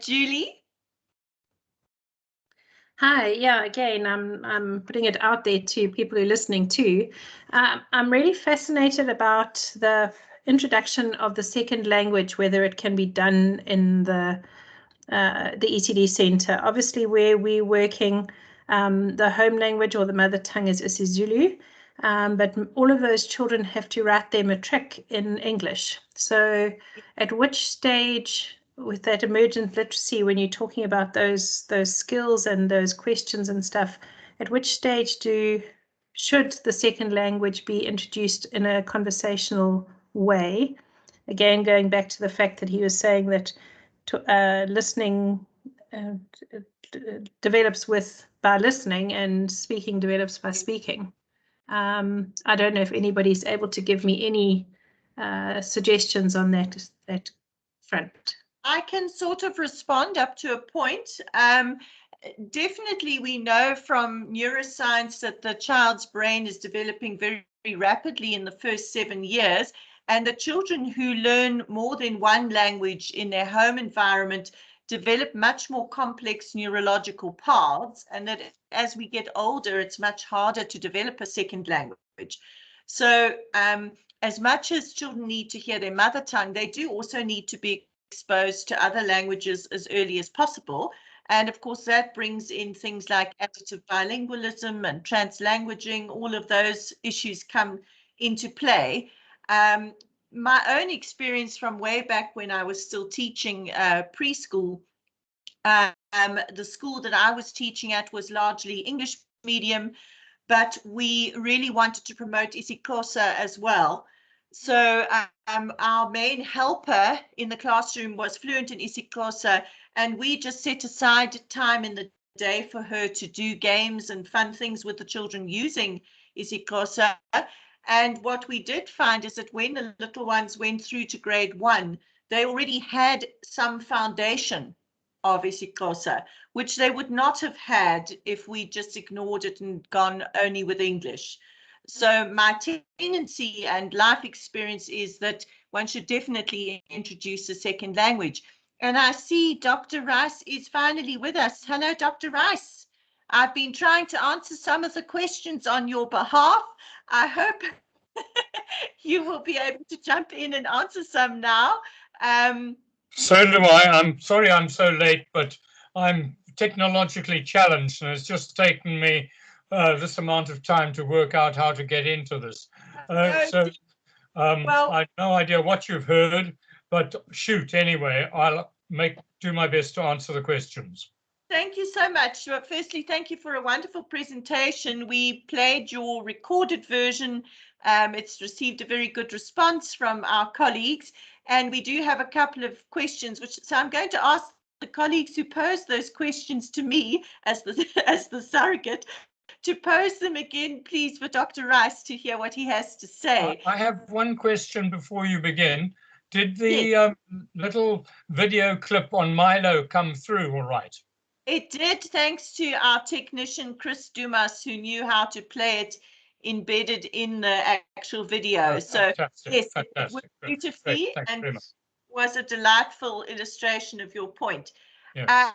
Julie? Hi, yeah, again, I'm putting it out there to people who are listening too. I'm really fascinated about the introduction of the second language, whether it can be done in the ETD Centre. Obviously, where we're working, The home language or the mother tongue is isiZulu, but all of those children have to write their matric in English. So at which stage with that emergent literacy, when you're talking about those skills and those questions and stuff, at which stage should the second language be introduced in a conversational way? Again, going back to the fact that he was saying that listening develops by listening and speaking develops by speaking. I don't know if anybody's able to give me any suggestions on that front. I can sort of respond up to a point. Definitely, we know from neuroscience that the child's brain is developing very, very rapidly in the first 7 years, and the children who learn more than one language in their home environment develop much more complex neurological paths, and that as we get older, it's much harder to develop a second language. So as much as children need to hear their mother tongue, they do also need to be exposed to other languages as early as possible. And of course, that brings in things like additive bilingualism and translanguaging. All of those issues come into play. My own experience from way back when I was still teaching preschool, the school that I was teaching at was largely English medium, but we really wanted to promote isiXhosa as well. So our main helper in the classroom was fluent in isiXhosa, and we just set aside time in the day for her to do games and fun things with the children using isiXhosa. And what we did find is that when the little ones went through to grade 1, they already had some foundation of isiXhosa, which they would not have had if we just ignored it and gone only with English. So my tendency and life experience is that one should definitely introduce a second language. And I see Dr. Rice is finally with us. Hello, Dr. Rice. I've been trying to answer some of the questions on your behalf. I hope you will be able to jump in and answer some now. So do I. I'm sorry I'm so late, but I'm technologically challenged, and it's just taken me this amount of time to work out how to get into this. Well, I have no idea what you've heard, but shoot anyway. I'll do my best to answer the questions. Thank you so much. Well, firstly, thank you for a wonderful presentation. We played your recorded version. It's received a very good response from our colleagues, and we do have a couple of questions, so I'm going to ask the colleagues who posed those questions to me as the surrogate to pose them again, please, for Dr. Rice to hear what he has to say. I have one question before you begin. Did the little video clip on Milo come through all right? It did, thanks to our technician, Chris Dumas, who knew how to play it embedded in the actual video. Oh, so yes, fantastic. It was beautifully and was a delightful illustration of your point. Yeah.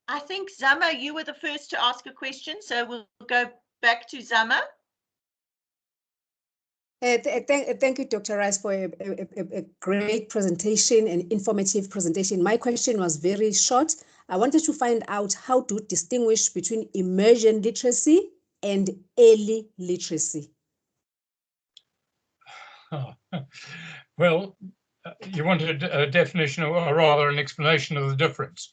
I think, Zama, you were the first to ask a question, so we'll go back to Zama. Thank you, Dr. Rice, for a great presentation, an informative presentation. My question was very short. I wanted to find out how to distinguish between emergent literacy and early literacy. Oh, well, you wanted a definition, or rather an explanation of the difference.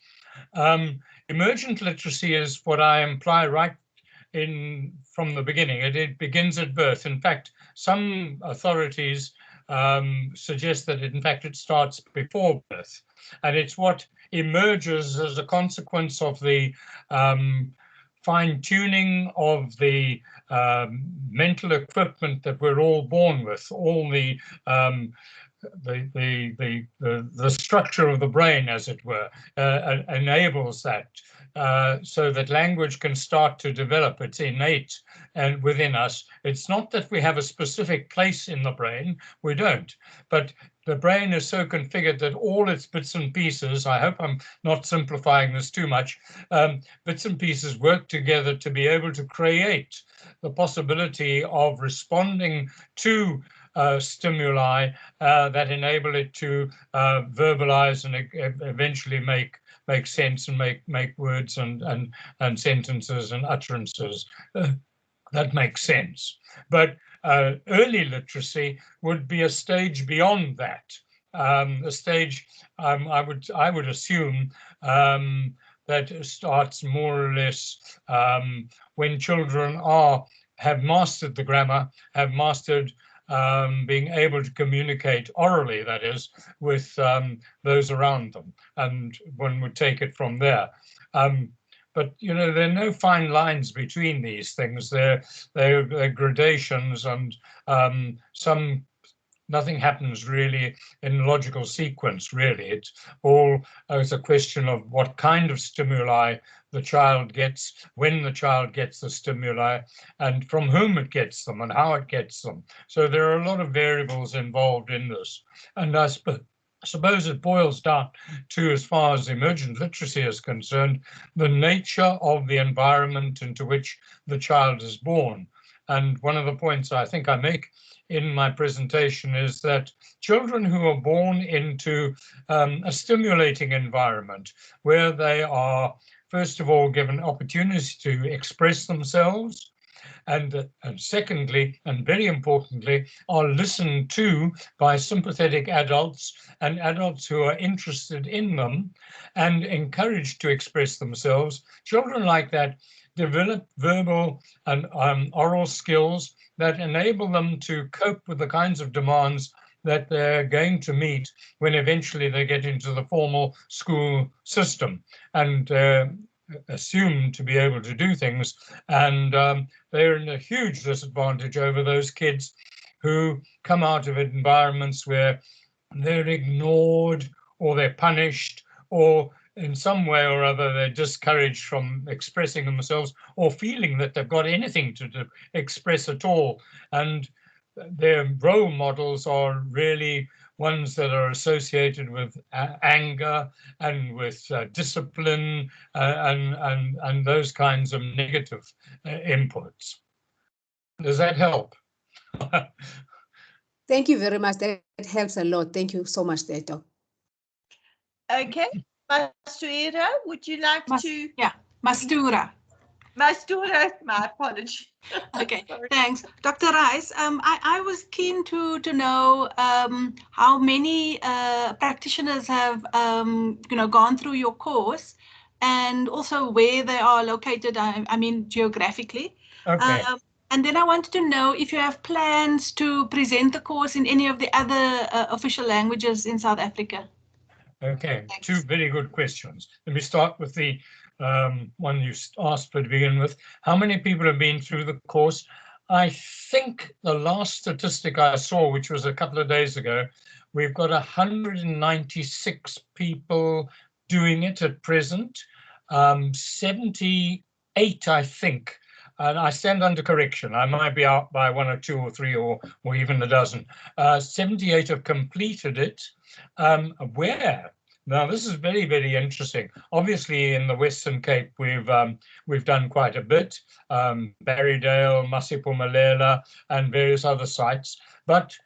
Emergent literacy is what I imply right from the beginning. It begins at birth. In fact, some authorities suggest that in fact it starts before birth, and it's what emerges as a consequence of the fine-tuning of the mental equipment that we're all born with, all the structure of the brain, as it were, enables that, so that language can start to develop. It's innate and within us. It's not that we have a specific place in the brain, we don't, but the brain is so configured that all its bits and pieces, I hope I'm not simplifying this too much, bits and pieces work together to be able to create the possibility of responding to stimuli that enable it to verbalize and eventually make sense and make words and sentences and utterances that make sense. But early literacy would be a stage beyond that. A stage I would assume that starts more or less when children have mastered the grammar, have mastered being able to communicate orally, that is, with those around them, and one would take it from there. But you know, there are no fine lines between these things. They're gradations, and nothing happens really in logical sequence, really. It's all as a question of what kind of stimuli the child gets, when the child gets the stimuli, and from whom it gets them and how it gets them. So there are a lot of variables involved in this. And I suppose it boils down to, as far as emergent literacy is concerned, the nature of the environment into which the child is born. And one of the points I think I make in my presentation is that children who are born into a stimulating environment where they are, first of all, given opportunity to express themselves, and secondly, and very importantly, are listened to by sympathetic adults and adults who are interested in them and encouraged to express themselves. Children like that develop verbal and oral skills that enable them to cope with the kinds of demands that they're going to meet when eventually they get into the formal school system and assumed to be able to do things, and they're in a huge disadvantage over those kids who come out of environments where they're ignored or they're punished, or in some way or other they're discouraged from expressing themselves or feeling that they've got anything to express at all. And their role models are really ones that are associated with anger and with discipline and those kinds of negative inputs. Does that help? Thank you very much. That helps a lot. Thank you so much, Deto. Okay, Mastura, would you like to? Yeah, Mastura. Mastura, my apology. Okay, thanks. Dr. Rice, I was keen to know how many practitioners have gone through your course, and also where they are located, I mean geographically. Okay. And then I wanted to know if you have plans to present the course in any of the other official languages in South Africa. Okay, two very good questions. Let me start with the one you asked for to begin with. How many people have been through the course? I think the last statistic I saw, which was a couple of days ago, we've got 196 people doing it at present, 78, I think. And I stand under correction. I might be out by 1 or 2 or 3 or even a dozen. 78 have completed it. Where? Now, this is very, very interesting. Obviously, in the Western Cape, we've done quite a bit. Barrydale, Masiphumelela, and various other sites. But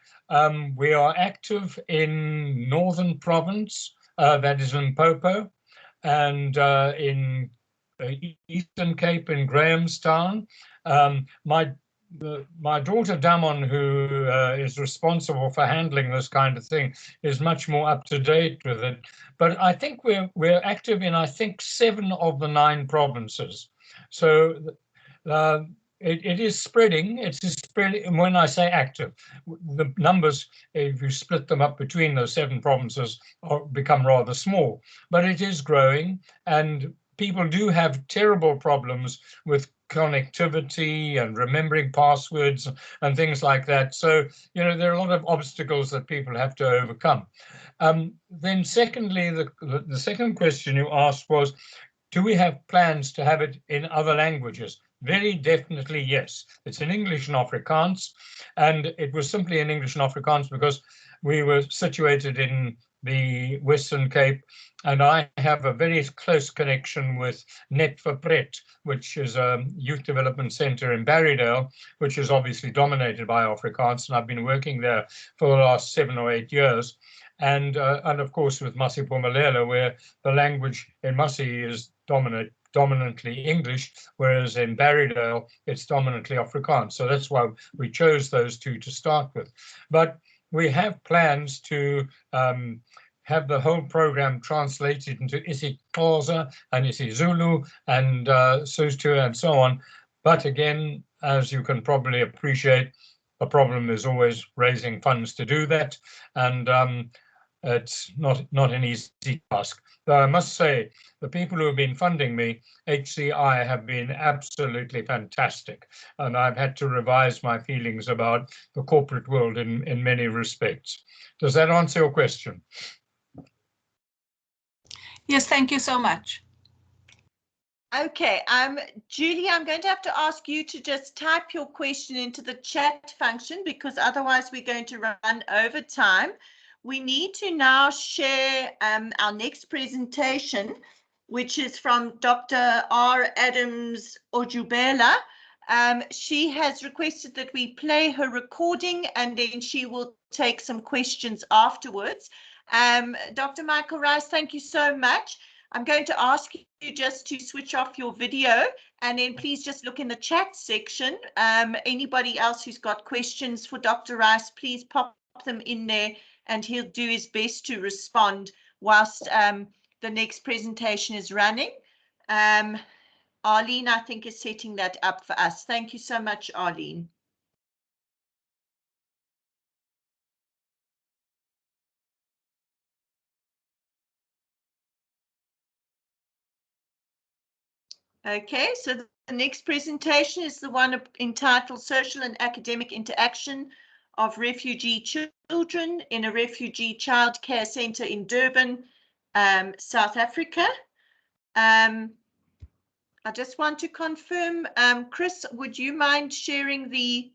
we are active in Northern Province, that is Limpopo, and in Eastern Cape in Grahamstown. My daughter Damon, who is responsible for handling this kind of thing, is much more up to date with it. But I think we're active in, I think, 7 of the 9 provinces. So it is spreading. It is spreading. And when I say active, the numbers, if you split them up between those 7 provinces, become rather small. But it is growing, and people do have terrible problems with connectivity and remembering passwords and things like that. So, you know, there are a lot of obstacles that people have to overcome. Then secondly, the second question you asked was, do we have plans to have it in other languages? Very definitely, yes. It's in English and Afrikaans, and it was simply in English and Afrikaans because we were situated in the Western Cape, and I have a very close connection with Net for Pret, which is a youth development center in Barrydale, which is obviously dominated by Afrikaans, and I've been working there for the last 7 or 8 years. And of course with Masipumalelo, where the language in Masi is dominantly English, whereas in Barrydale it's dominantly Afrikaans. So that's why we chose those two to start with. But we have plans to have the whole program translated into isiXhosa and isiZulu and Sotho and so on. But again, as you can probably appreciate, the problem is always raising funds to do that, and it's not an easy task. Though I must say, the people who have been funding me, HCI, have been absolutely fantastic, and I've had to revise my feelings about the corporate world in many respects. Does that answer your question? Yes, thank you so much. Okay, Julie, I'm going to have to ask you to just type your question into the chat function, because otherwise we're going to run over time. We need to now share our next presentation, which is from Dr. R. Adams Ojubela. She has requested that we play her recording, and then she will take some questions afterwards. Dr. Michael Rice, thank you so much. I'm going to ask you just to switch off your video, and then please just look in the chat section. Anybody else who's got questions for Dr. Rice, please pop them in there, and he'll do his best to respond whilst the next presentation is running. Arlene, I think, is setting that up for us. Thank you so much, Arlene. Okay, so the next presentation is the one entitled Social and Academic Interaction of Refugee Children in a Refugee Child Care Centre in Durban, South Africa. I just want to confirm, Chris, would you mind sharing the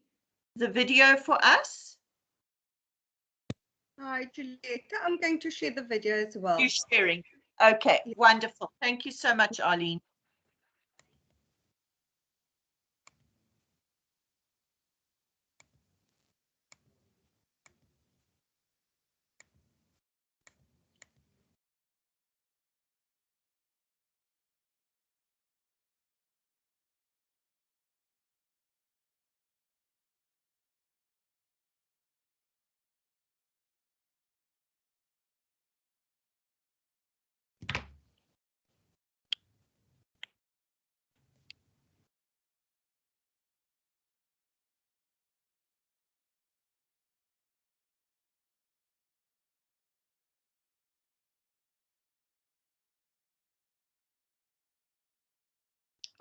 video for us? Hi, Julieta. I'm going to share the video as well. You're sharing. Okay, wonderful. Thank you so much, Arlene.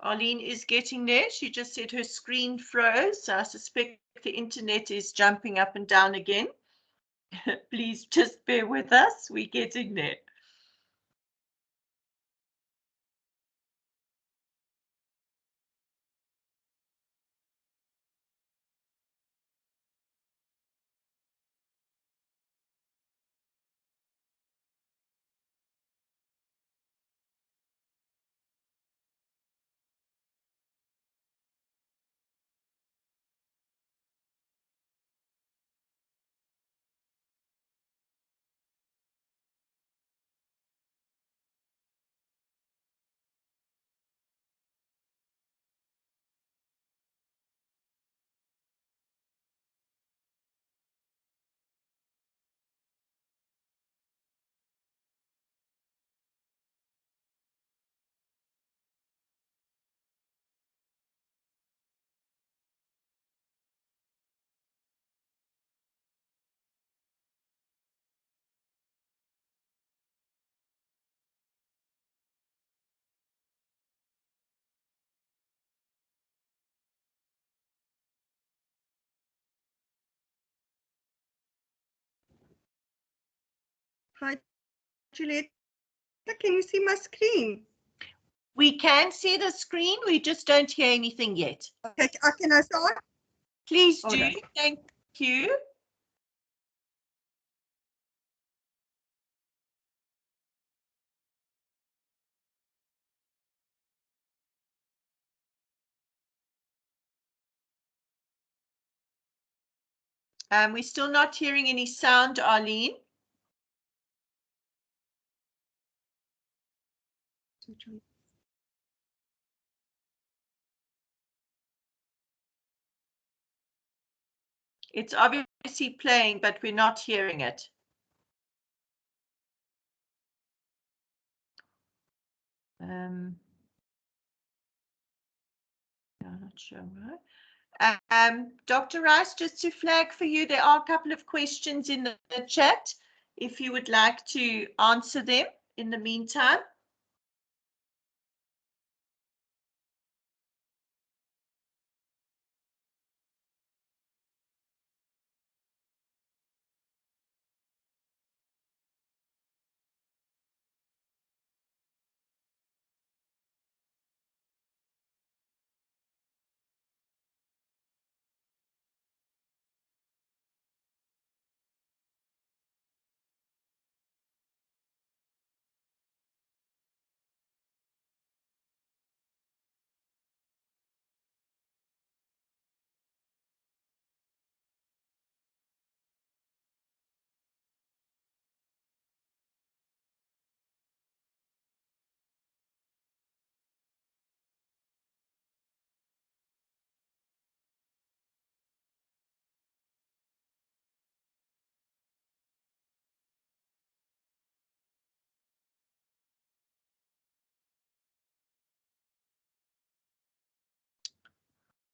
Arlene is getting there. She just said her screen froze, so I suspect the internet is jumping up and down again. Please just bear with us. We're getting there. Hi, Julieta. Can you see my screen? We can see the screen. We just don't hear anything yet. Okay, can I start? Please do. Right. Thank you. We're still not hearing any sound, Arlene. It's obviously playing, but we're not hearing it. I'm not sure. Dr. Rice, just to flag for you, there are a couple of questions in the chat, if you would like to answer them in the meantime.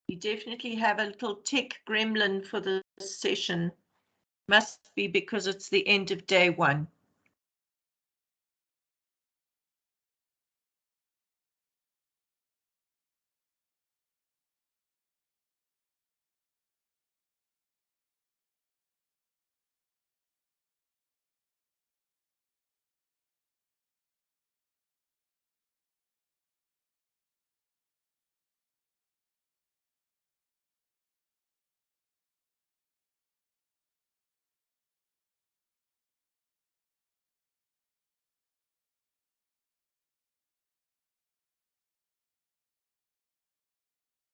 We definitely have a little tech gremlin for this session. Must be because it's the end of day one.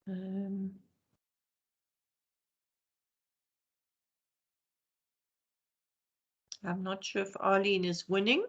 I'm not sure if Arlene is winning.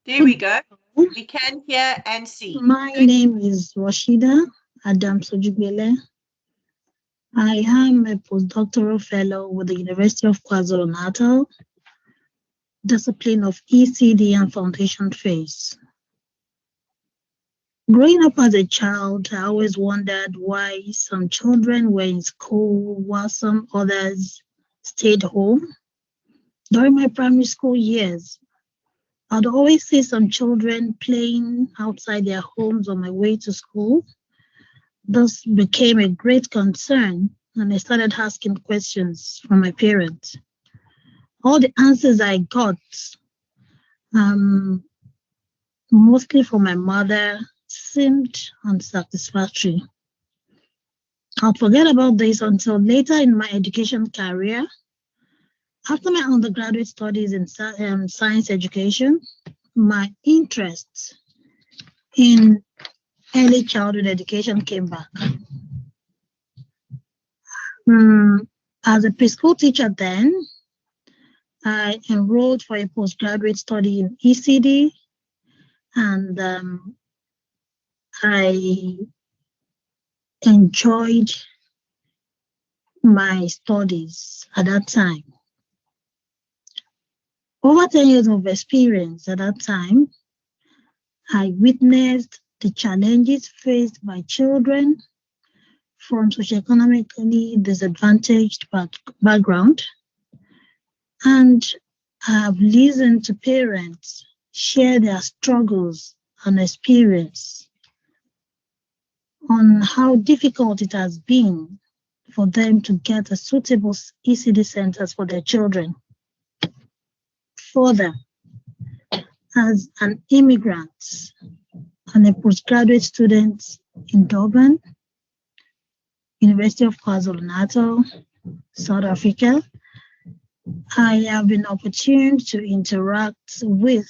There we go. We can hear and see. My name is Rashida Adams Ojugbele. I am a postdoctoral fellow with the University of KwaZulu-Natal, discipline of ECD and foundation phase. Growing up as a child, I always wondered why some children were in school while some others stayed home. During my primary school years, I'd always see some children playing outside their homes on my way to school. This became a great concern, and I started asking questions from my parents. All the answers I got, mostly from my mother, seemed unsatisfactory. I'll forget about this until later in my education career. After my undergraduate studies in science education, my interest in early childhood education came back. As a preschool teacher then, I enrolled for a postgraduate study in ECD, and I enjoyed my studies at that time. Over 10 years of experience at that time, I witnessed the challenges faced by children from socioeconomically disadvantaged background, and I have listened to parents share their struggles and experience on how difficult it has been for them to get a suitable ECD centers for their children. Further, as an immigrant and a postgraduate student in Durban, University of KwaZulu-Natal, South Africa, I have been opportune to interact with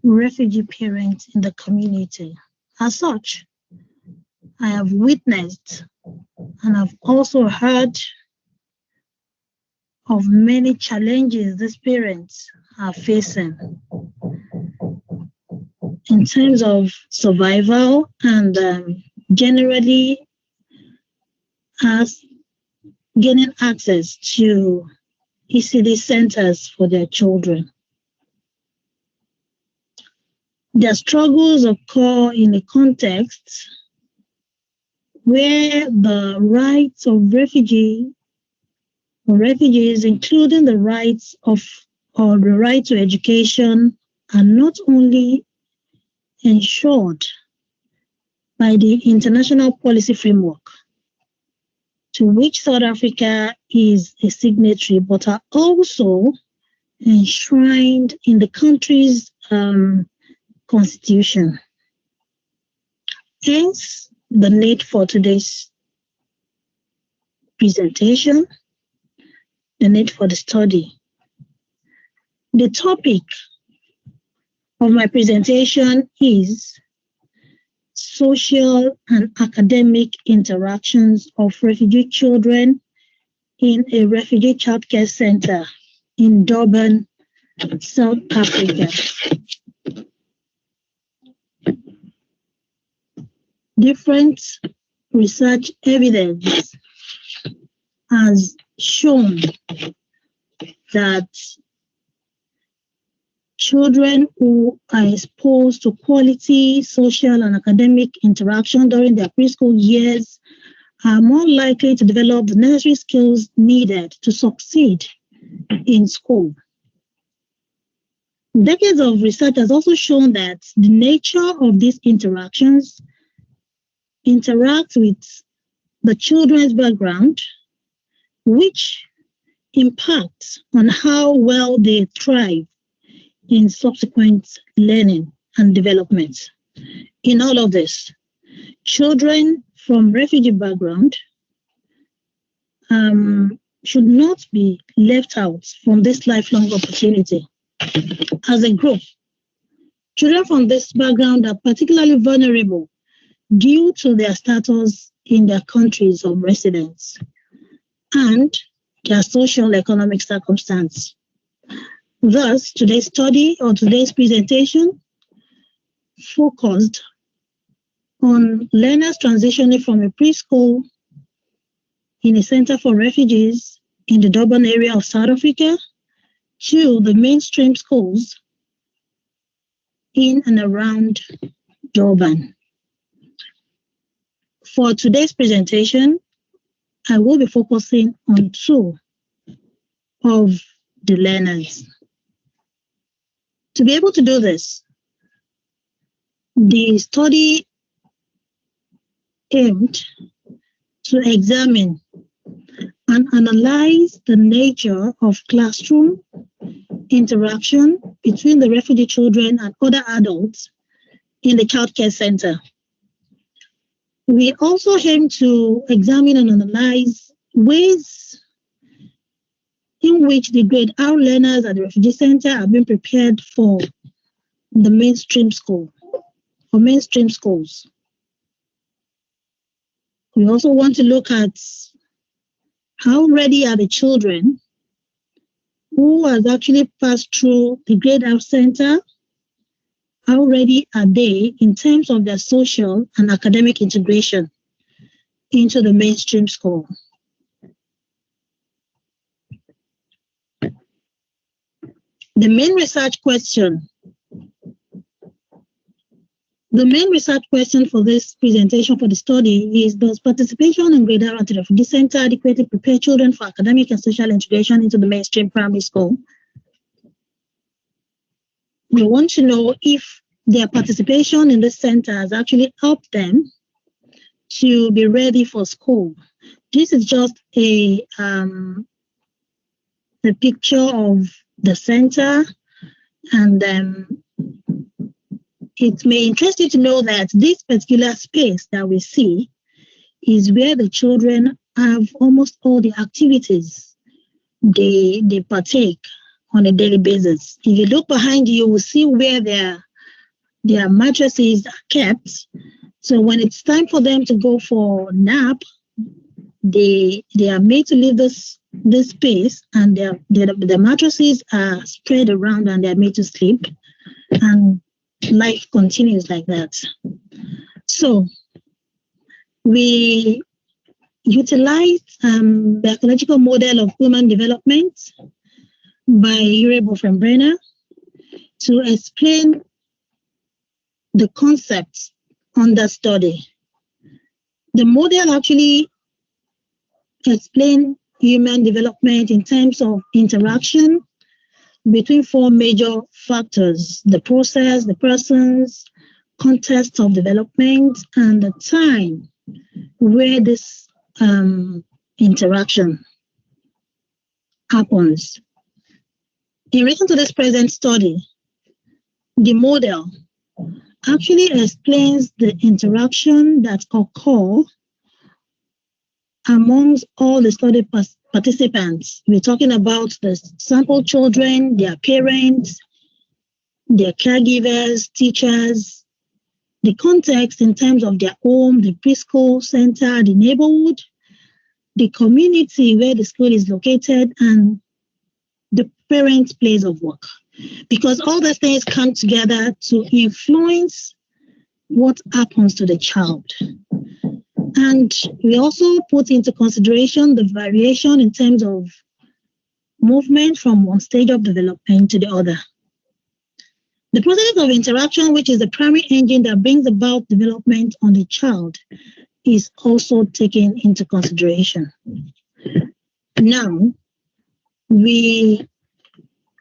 refugee parents in the community. As such, I have witnessed and I've also heard of many challenges these parents are facing in terms of survival and generally as gaining access to ECD centers for their children. Their struggles occur in a context where the rights of refugees, including the rights of or the right to education, are not only ensured by the international policy framework to which South Africa is a signatory, but are also enshrined in the country's constitution. Hence, the need for today's presentation, the need for the study. The topic of my presentation is social and academic interactions of refugee children in a refugee childcare center in Durban, South Africa. Different research evidence has shown that children who are exposed to quality social and academic interaction during their preschool years are more likely to develop the necessary skills needed to succeed in school. Decades of research has also shown that the nature of these interactions interact with the children's background, which impacts on how well they thrive in subsequent learning and development. In all of this, children from refugee background should not be left out from this lifelong opportunity. As a group, children from this background are particularly vulnerable due to their status in their countries of residence and their social economic circumstance. Thus, today's study or today's presentation focused on learners transitioning from a preschool in a center for refugees in the Durban area of South Africa to the mainstream schools in and around Durban. For today's presentation, I will be focusing on two of the learners. To be able to do this, the study aimed to examine and analyze the nature of classroom interaction between the refugee children and other adults in the childcare center. We also aim to examine and analyze ways in which the grade R learners at the refugee center are being prepared for the mainstream school. or mainstream schools. We also want to look at how ready are the children who has actually passed through the Grade R Center. How ready are they in terms of their social and academic integration into the mainstream school? The main research question for this presentation for the study is, does participation in Grade R Anti-Refugee Center adequately prepare children for academic and social integration into the mainstream primary school? We want to know if their participation in this center has actually helped them to be ready for school. This is just a picture of the center, and it may interest you to know that this particular space that we see is where the children have almost all the activities they partake on a daily basis. If you look behind you, you will see where their mattresses are kept. So when it's time for them to go for a nap, they are made to leave this space, and the mattresses are spread around and they're made to sleep, and life continues like that. So we utilize the ecological model of human development by Urie Boyfriend-Brenner to explain the concepts on that study. The model actually explains human development in terms of interaction between four major factors: the process, the persons, context of development, and the time where this interaction happens. In relation to this present study, the model actually explains the interaction that occur amongst all the study participants. We're talking about the sample children, their parents, their caregivers, teachers, the context in terms of their home, the preschool center, the neighborhood, the community where the school is located, and the parents' place of work. Because all these things come together to influence what happens to the child. And we also put into consideration the variation in terms of movement from one stage of development to the other. The process of interaction, which is the primary engine that brings about development on the child, is also taken into consideration. Now,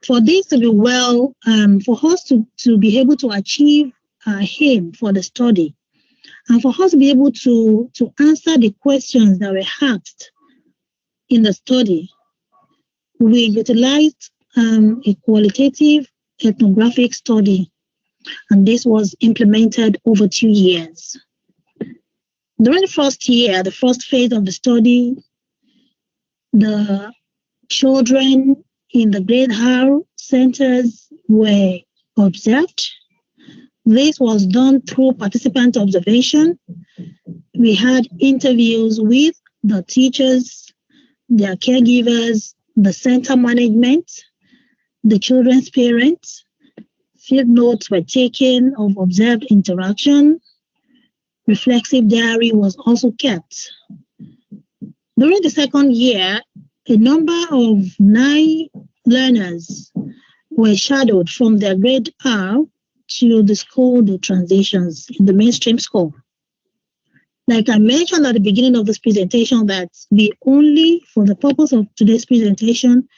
for this to be well, for us to be able to achieve our aim for the study, and for us to be able to answer the questions that were asked in the study, we utilized a qualitative ethnographic study, and this was implemented over 2 years. During the first year, the first phase of the study, the children in the Grade R centers were observed. This was done through participant observation. We had interviews with the teachers, their caregivers, the center management, the children's parents. Field notes were taken of observed interaction. Reflexive diary was also kept. During the second year, a number of 9 learners were shadowed from their Grade R to the school, the transitions in the mainstream school. Like I mentioned at the beginning of this presentation, that for the purpose of today's presentation,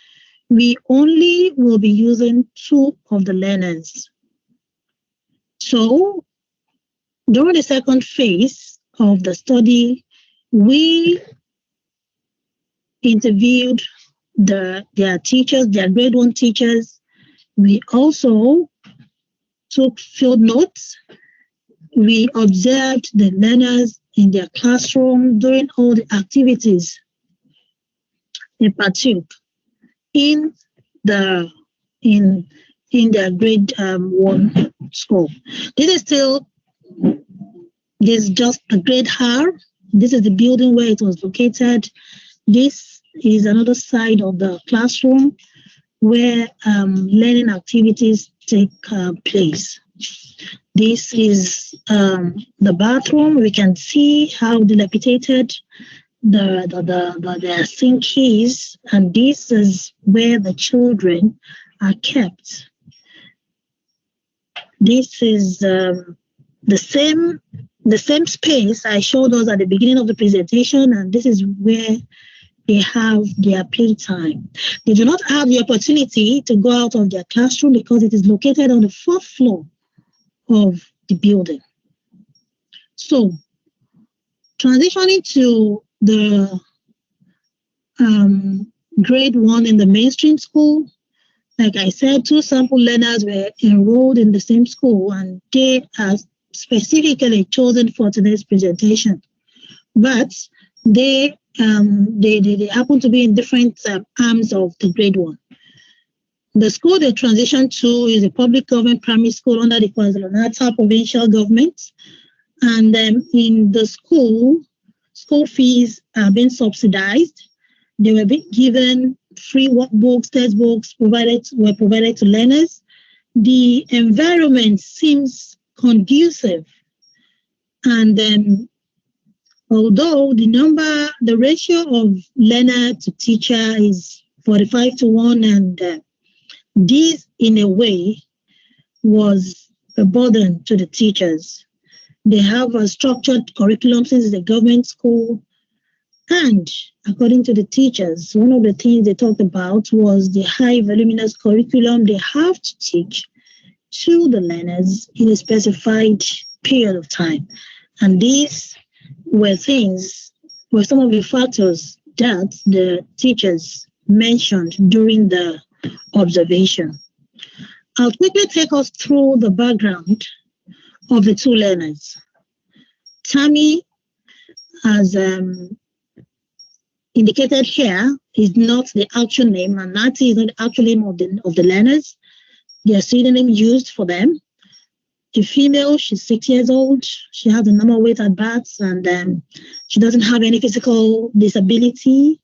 we only will be using 2 of the learners. So during the second phase of the study, we interviewed their teachers, their Grade 1 teachers. We also took field notes. We observed the learners in their classroom during all the activities they partook in their Grade 1 school. This is still This is just the grade R. This is the building where it was located. This is another side of the classroom where learning activities take place. This is the bathroom. We can see how dilapidated the sink is, and this is where the children are kept. This is the same space I showed us at the beginning of the presentation, and this is where they have their playtime. They do not have the opportunity to go out of their classroom because it is located on the 4th floor of the building. So, transitioning to the grade 1 in the mainstream school, like I said, 2 sample learners were enrolled in the same school, and they are specifically chosen for today's presentation. But they happen to be in different arms of the grade 1. The school they transitioned to is a public government primary school under the KwaZulu-Natal provincial government. And in the school fees are being subsidized. They were being given free workbooks, textbooks were provided to learners. The environment seems conducive. And although the ratio of learner to teacher is 45:1, and this in a way was a burden to the teachers. They have a structured curriculum since it's a government school. And according to the teachers, one of the things they talked about was the high voluminous curriculum they have to teach to the learners in a specified period of time. And these were some of the factors that the teachers mentioned during the observation. I'll quickly take us through the background of the 2 learners. Tammy, as indicated here, is not the actual name, and Nati is not the actual name of the learners. They are pseudonym used for them. A female, she's 6 years old. She has a normal weight at birth, and she doesn't have any physical disability.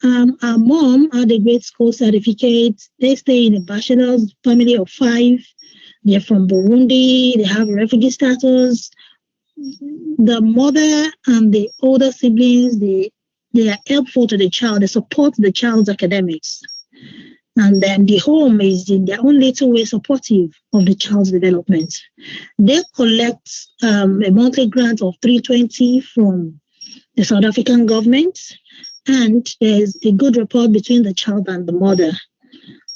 Our mom had a grade school certificate. They stay in a bachelor's family of 5. They're from Burundi. They have refugee status. The mother and the older siblings, they are helpful to the child. They support the child's academics. And then the home is in their own little way supportive of the child's development. They collect a monthly grant of 320 from the South African government, and there's a good rapport between the child and the mother.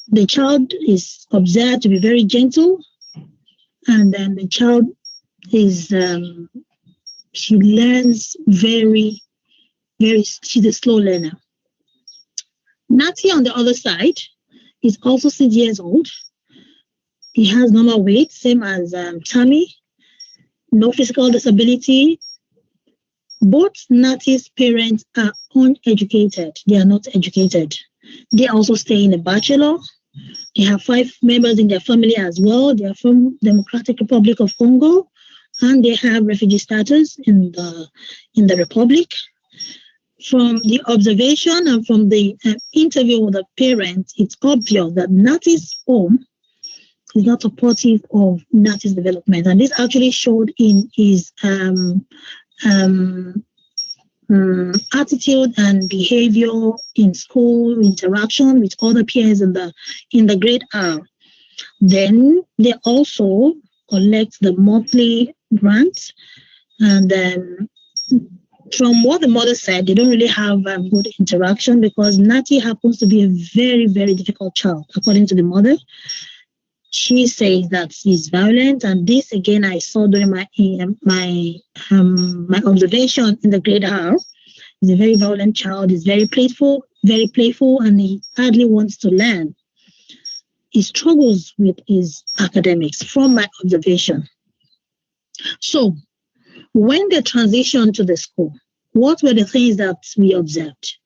The child is observed to be very gentle, and then the child is, she learns very, she's a slow learner. Nati, on the other side, is also 6 years old. He has normal weight, same as Tammy, no physical disability. Both Nati's parents are uneducated. They are not educated. They also stay in a bachelor. They have 5 members in their family as well. They are from Democratic Republic of Congo, and they have refugee status in the Republic. From the observation and from the interview with the parents, it's obvious that Nati's home is not supportive of Nati's development. And this actually showed in his attitude and behavior in school, interaction with other peers in the grade R. Then they also collect the monthly grant, and from what the mother said, they don't really have good interaction because Nati happens to be a very, very difficult child, according to the mother. She says that he's violent, and this again I saw during my observation in the grade R. He's a very violent child. He's very playful, and he hardly wants to learn. He struggles with his academics from my observation. So, when they transitioned to the school, what were the things that we observed?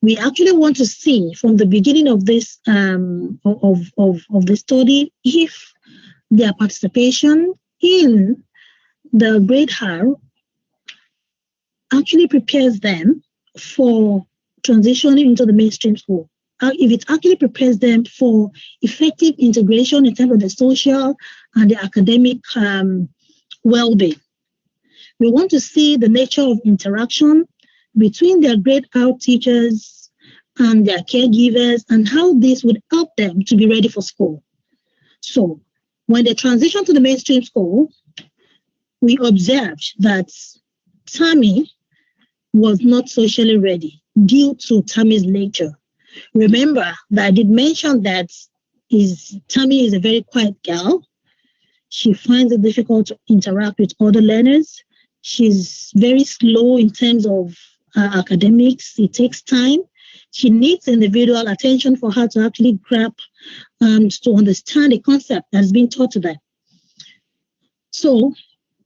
We actually want to see from the beginning of this of the study if their participation in the grade R actually prepares them for transitioning into the mainstream school. If it actually prepares them for effective integration in terms of the social and the academic well-being. We want to see the nature of interaction between their grade R teachers and their caregivers and how this would help them to be ready for school. So when they transition to the mainstream school, we observed that Tammy was not socially ready due to Tammy's nature. Remember that I did mention that Tammy is a very quiet girl. She finds it difficult to interact with other learners. She's very slow in terms of academics. It takes time. She needs individual attention for her to actually grasp and to understand the concept that's been taught to them. So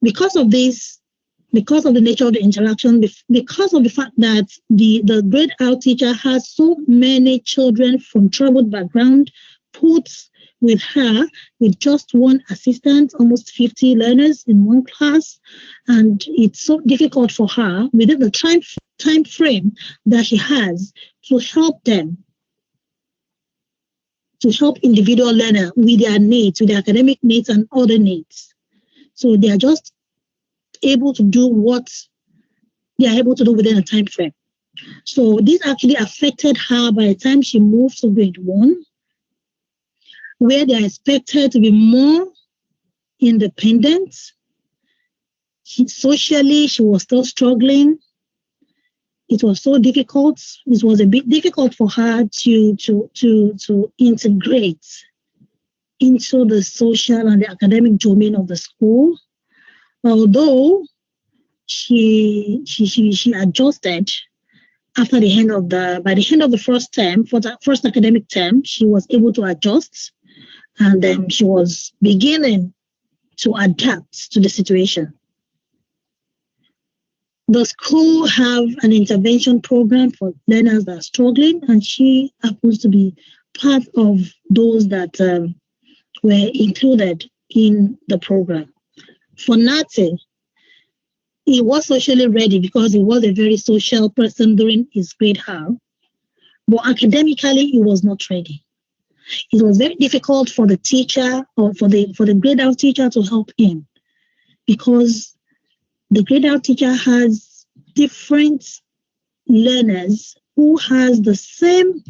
because of this, because of the nature of the interaction, because of the fact that the grade R teacher has so many children from troubled background put with her with just one assistant, almost 50 learners in one class, and it's so difficult for her within the time frame that she has to help them, to help individual learner with their needs, with their academic needs and other needs. So they are just able to do what they are able to do within a time frame. So this actually affected her by the time she moved to grade 1, where they are expected to be more independent. Socially, she was still struggling. It was so difficult. It was a bit difficult for her to integrate into the social and the academic domain of the school. Although she adjusted after the end of by the end of the first term, for the first academic term, she was able to adjust, and then she was beginning to adapt to the situation. The school have an intervention program for learners that are struggling, and she happens to be part of those that were included in the program. For Nati, he was socially ready because he was a very social person during his grade R, but academically he was not ready. It was very difficult for the teacher or for the grade R teacher to help him, because the grade R teacher has different learners who has the same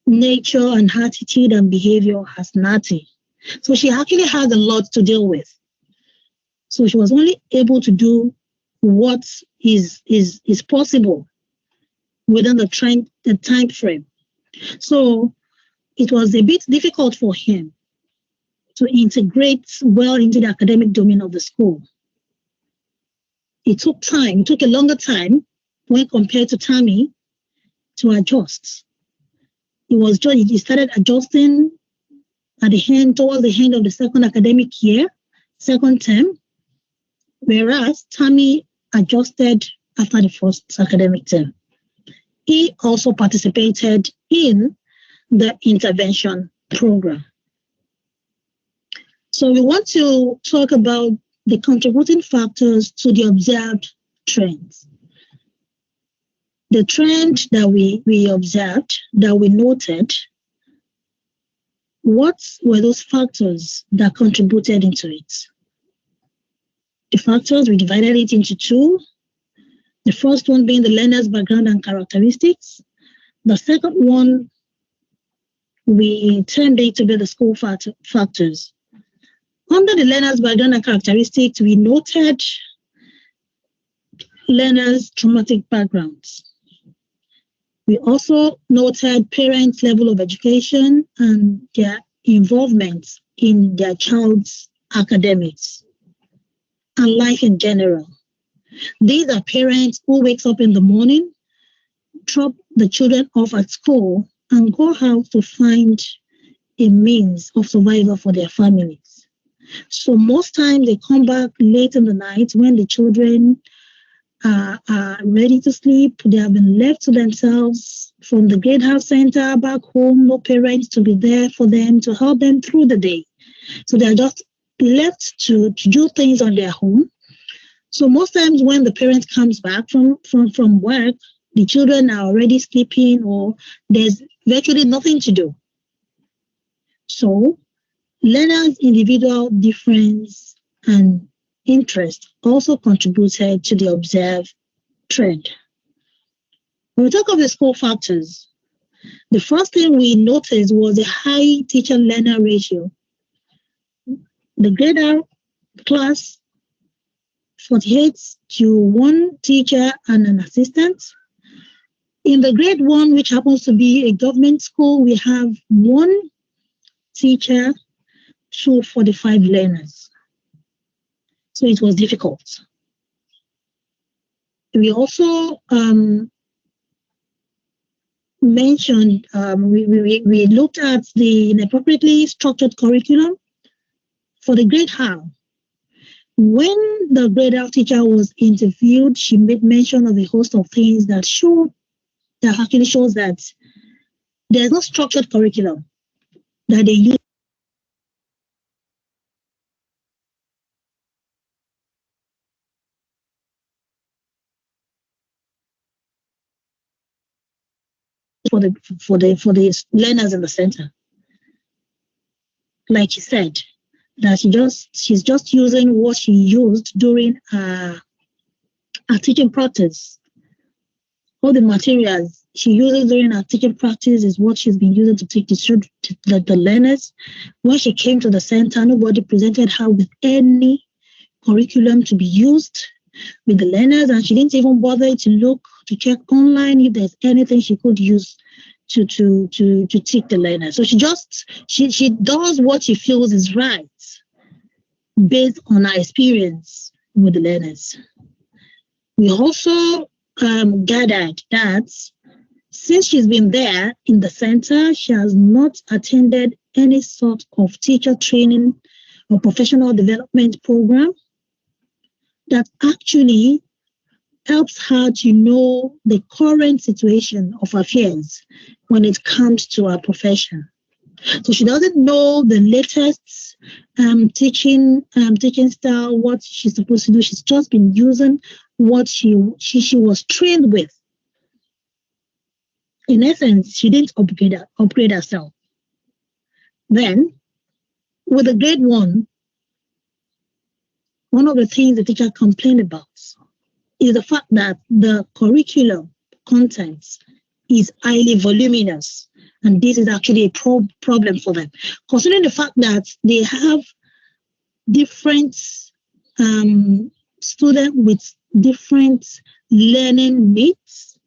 nature and attitude and behavior as Nati. So she actually has a lot to deal with. So she was only able to do what is possible within the time frame. So it was a bit difficult for him to integrate well into the academic domain of the school. It took time, it took a longer time when compared to Tammy to adjust. He started adjusting towards the end of the second academic year, second term, whereas Tammy adjusted after the first academic term. He also participated in the intervention program. So we want to talk about the contributing factors to the observed trends. The trend that we observed, that we noted, what were those factors that contributed into it? The factors, we divided it into two. The first one being the learner's background and characteristics. The second one, we termed it to be the school factors. Under the learner's background and characteristics, we noted learners' traumatic backgrounds. We also noted parents' level of education and their involvement in their child's academics and life in general. These are parents who wakes up in the morning, drop the children off at school, and go out to find a means of survival for their families. So most times they come back late in the night when the children are ready to sleep. They have been left to themselves from the grade house center back home, no parents to be there for them to help them through the day. So they're just left to do things on their own. So most times when the parent comes back from work, the children are already sleeping or there's virtually nothing to do. So learners' individual difference and interest also contributed to the observed trend. When we talk of the school factors, the first thing we noticed was a high teacher-learner ratio. The grade R class, 48 to 1 teacher and an assistant. In the grade 1, which happens to be a government school, we have 1 teacher to 45 learners. So it was difficult. We also mentioned, we looked at the inappropriately structured curriculum for the grade R. When the grade R teacher was interviewed, she made mention of a host of things that actually shows that there's no structured curriculum that they use for the learners in the center. Like she said, that she's just using what she used during her teaching practice. All the materials she uses during her teaching practice is what she's been using to teach the learners. When she came to the center, nobody presented her with any curriculum to be used with the learners, and she didn't even bother to check online if there's anything she could use to teach the learners. So she does what she feels is right based on her experience with the learners. We also gathered that since she's been there in the center, she has not attended any sort of teacher training or professional development program that actually helps her to know the current situation of affairs when it comes to her profession. So she doesn't know the latest teaching style, what she's supposed to do. She's just been using what she was trained with. In essence, she didn't upgrade herself. Then, with the grade 1, one of the things the teacher complained about is the fact that the curriculum content is highly voluminous. And this is actually a problem for them, considering the fact that they have different students with different learning needs,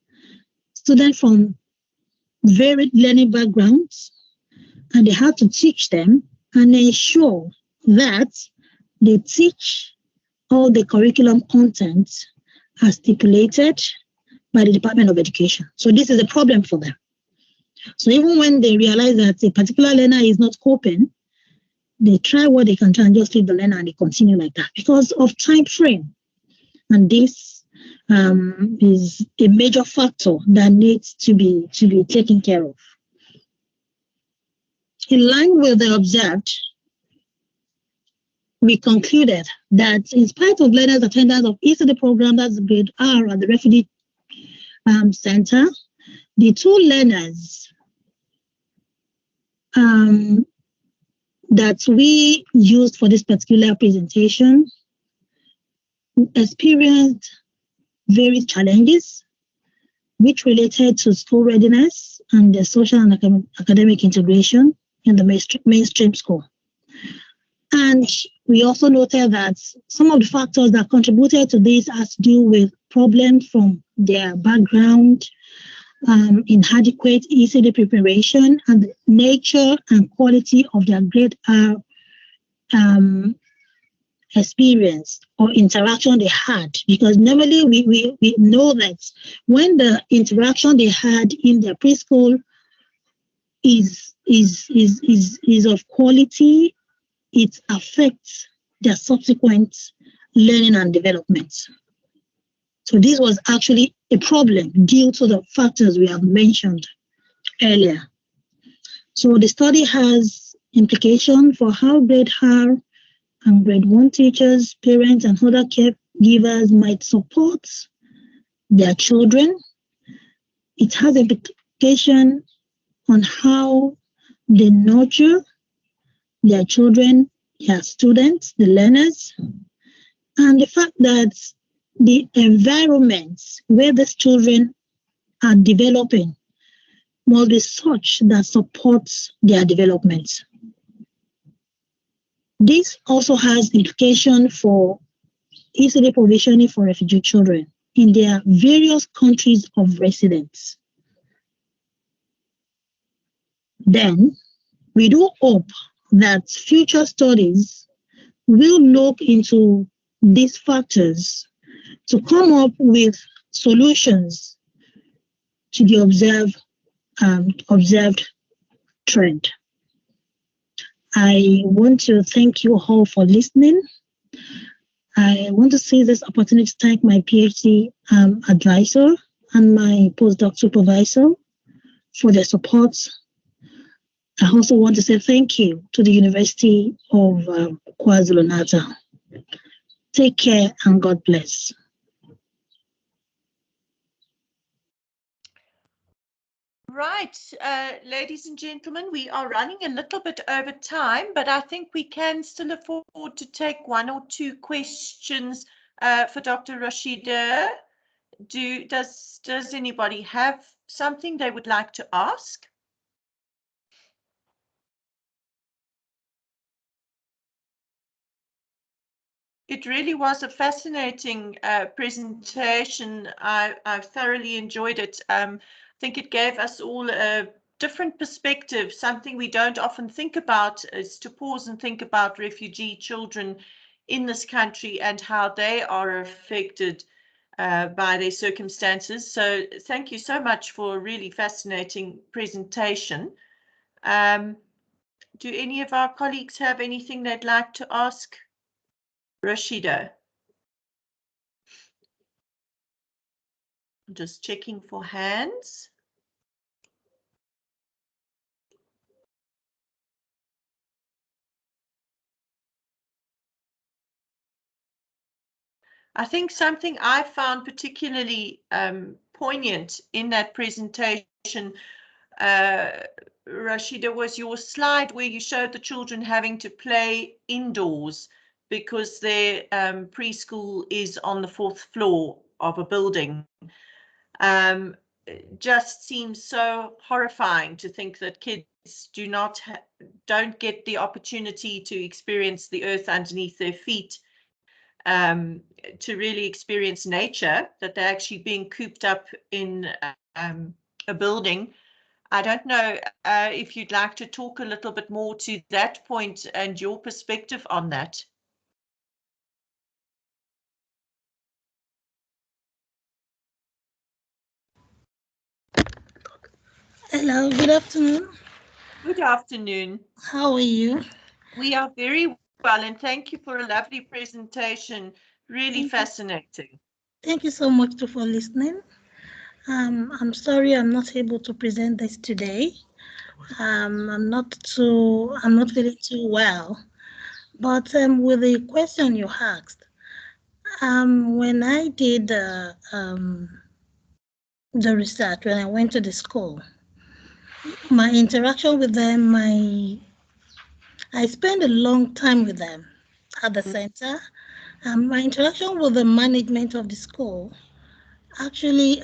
students from varied learning backgrounds, and they have to teach them and ensure that they teach all the curriculum content as stipulated by the Department of Education. So this is a problem for them. So even when they realize that a particular learner is not coping, they try what they can try and just leave the learner and they continue like that because of time frame. And this is a major factor that needs to be taken care of. In line with the observed, we concluded that in spite of learners' attendance of each of the program, that's grade R at the Refugee Center, the 2 learners that we used for this particular presentation experienced various challenges which related to school readiness and the social and academic integration in the mainstream school. And we also noted that some of the factors that contributed to this has to do with problems from their background, inadequate ECD preparation, and the nature and quality of their grade R experience or interaction they had. Because normally we know that when the interaction they had in their preschool is of quality, it affects their subsequent learning and development. So this was actually a problem due to the factors we have mentioned earlier. So the study has implication for how grade R and grade 1 teachers, parents, and other caregivers might support their children. It has implication on how they nurture their children, their students, the learners, and the fact that the environments where these children are developing must be such that supports their development. This also has implication for ECD provisioning for refugee children in their various countries of residence. Then, we do hope that future studies will look into these factors to come up with solutions to the observed trend. I want to thank you all for listening. I want to seize this opportunity to thank my PhD advisor and my postdoc supervisor for their support. I also want to say thank you to the University of KwaZulu-Natal. Take care and God bless. Right, ladies and gentlemen, we are running a little bit over time, but I think we can still afford to take 1 or 2 questions for Dr. Rashida. Does anybody have something they would like to ask? It really was a fascinating presentation. I thoroughly enjoyed it. I think it gave us all a different perspective. Something we don't often think about is to pause and think about refugee children in this country and how they are affected by their circumstances. So thank you so much for a really fascinating presentation. Do any of our colleagues have anything they'd like to ask Rashida? I'm just checking for hands. I think something I found particularly poignant in that presentation, Rashida, was your slide where you showed the children having to play indoors because their preschool is on the 4th floor of a building. Just seems so horrifying to think that kids don't get the opportunity to experience the earth underneath their feet, to really experience nature, that they're actually being cooped up in a building. I don't know if you'd like to talk a little bit more to that point and your perspective on that. Hello, good afternoon. Good afternoon. How are you? We are very well, and thank you for a lovely presentation. Really fascinating. Thank you so much for listening. I'm sorry I'm not able to present this today. I'm not feeling too well. But with the question you asked, when I did the research, when I went to the school, my interaction with them, I spent a long time with them at the center. My interaction with the management of the school actually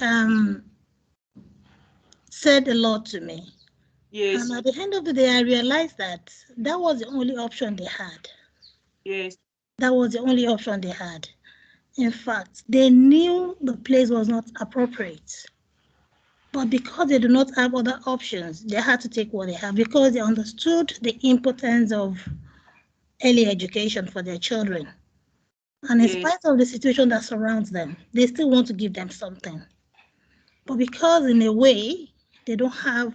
said a lot to me. Yes. And at the end of the day, I realized that that was the only option they had. Yes. That was the only option they had. In fact, they knew the place was not appropriate. But because they do not have other options, they had to take what they have because they understood the importance of early education for their children. And in spite of the situation that surrounds them, they still want to give them something. But because in a way, they don't have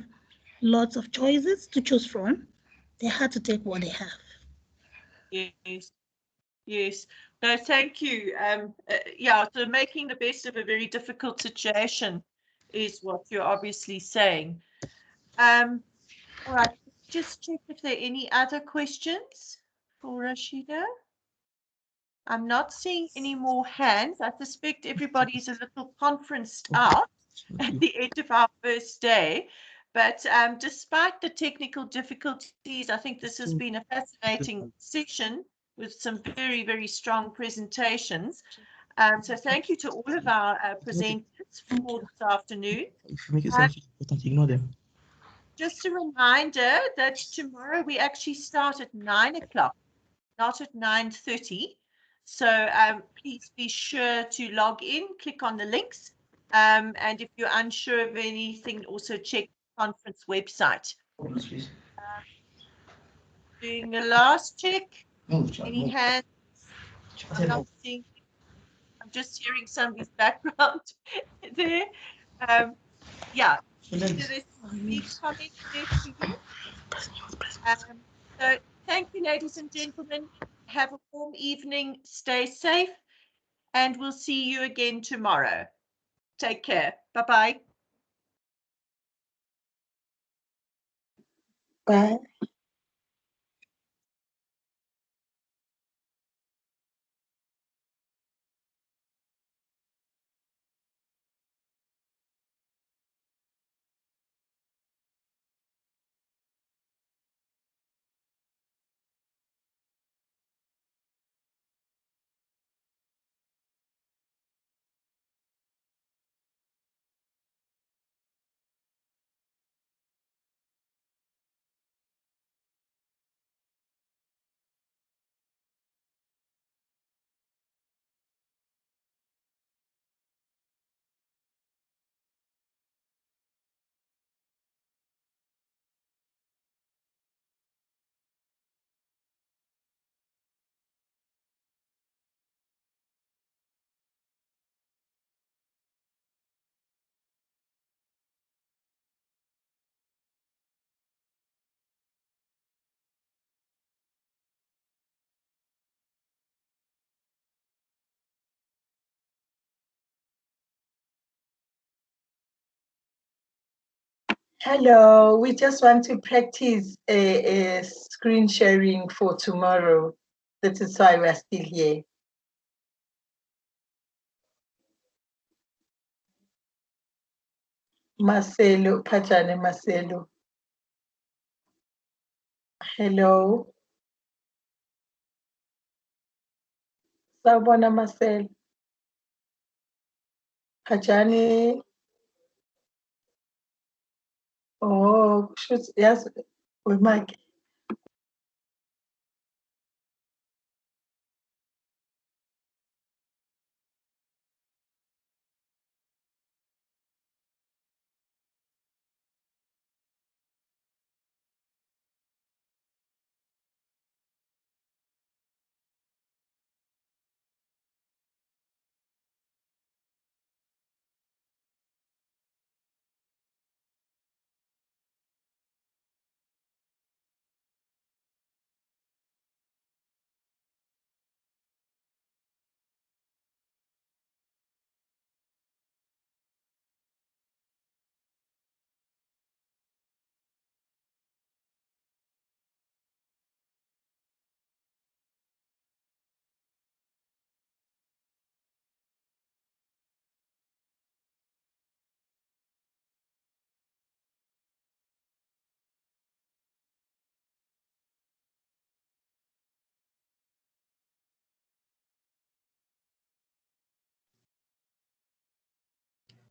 lots of choices to choose from, they had to take what they have. Yes. Yes. No, thank you. Yeah, so making the best of a very difficult situation is what you're obviously saying. All right, just check if there are any other questions for Rashida. I'm not seeing any more hands. I suspect everybody's a little conferenced out at the end of our first day. But despite the technical difficulties, I think this has been a fascinating session with some very, very strong presentations. So thank you to all of our presenters for this afternoon. Ignore them. Just a reminder that tomorrow we actually start at 9 o'clock, not at 9:30. So please be sure to log in, click on the links. And if you're unsure of anything, also check the conference website. Doing the last check. Any hands? I'm not seeing. I'm just hearing somebody's background there. Yeah. So thank you, ladies and gentlemen. Have a warm evening. Stay safe. And we'll see you again tomorrow. Take care. Bye-bye. Bye. Hello, we just want to practice a screen sharing for tomorrow. That is why we're still here. Marcelo, Pajane Marcelo. Hello. Sawubona Marcelo. Pajane. Oh, yes, we might.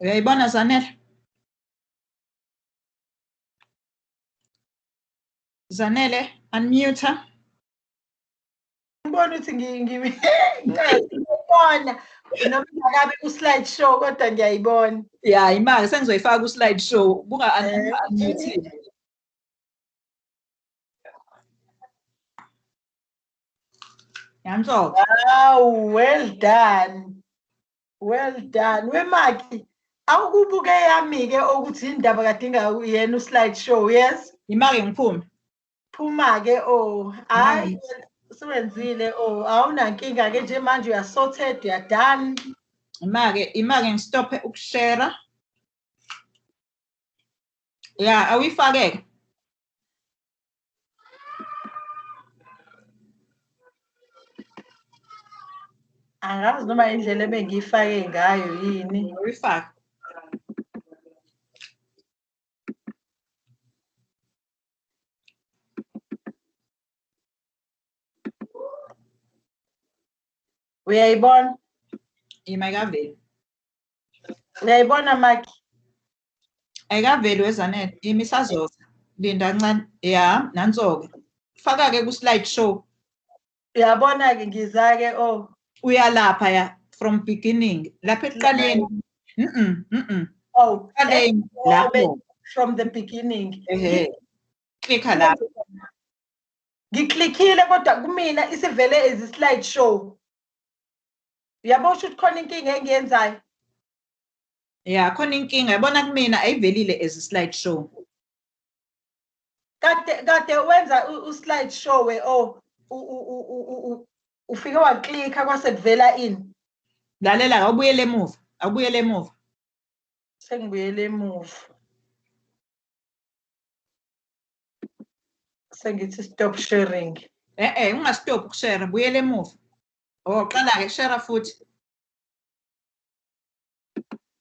Uyayibona Zanele? Zanele, unmute her. Ngibona ukuthi ngiyibona noma ngabe ku-slide show kodwa ngiyayibona. Yeah, imali sengizoyifaka ku-slide show. Buka unmute. Wow, well done. Well done. Wemaki, awukubuke yami-ke ukuthi indaba kadinga yena u-slide show, yes? Imaki ngiphume. Phuma-ke oh, hayi siwenzile oh, awunankinga-ke nje manje uya-sorted, uyadone. Imaki ngistophe ukushare. Yeah, awuyifake. Angazi noma indlela ebengiyifake ngayo yini. Uyifake. Uyayibona? Imayikaveli. Uyayibona Maki? Ayikaveli wezanele. Imisazoza. Linda kancane. Ya, nanso-ke. Faka-ke ku-slide show. Uyabona-ke ngizake oh. Uyalapha ya from beginning. Lapha ekuqaleni. Oh, ekuqaleni lapho. From the beginning. Klikha lapho. Ngiklikhile kodwa kumina isivele as slide show. Uyabona ukuthi khona inkinga engiyenzayo? Ya, khona inkinga. Yabona kumina ayivelile as a slide show. Kade wenza slide show ufike waklikha kwase kuvela ini. Lalela awubuyele emuva. Awubuyele emuva. Sengibuyele emuva. Sengithi stop sharing. Ungastop ukushare, buyele emuva. Qala-ke share futhi.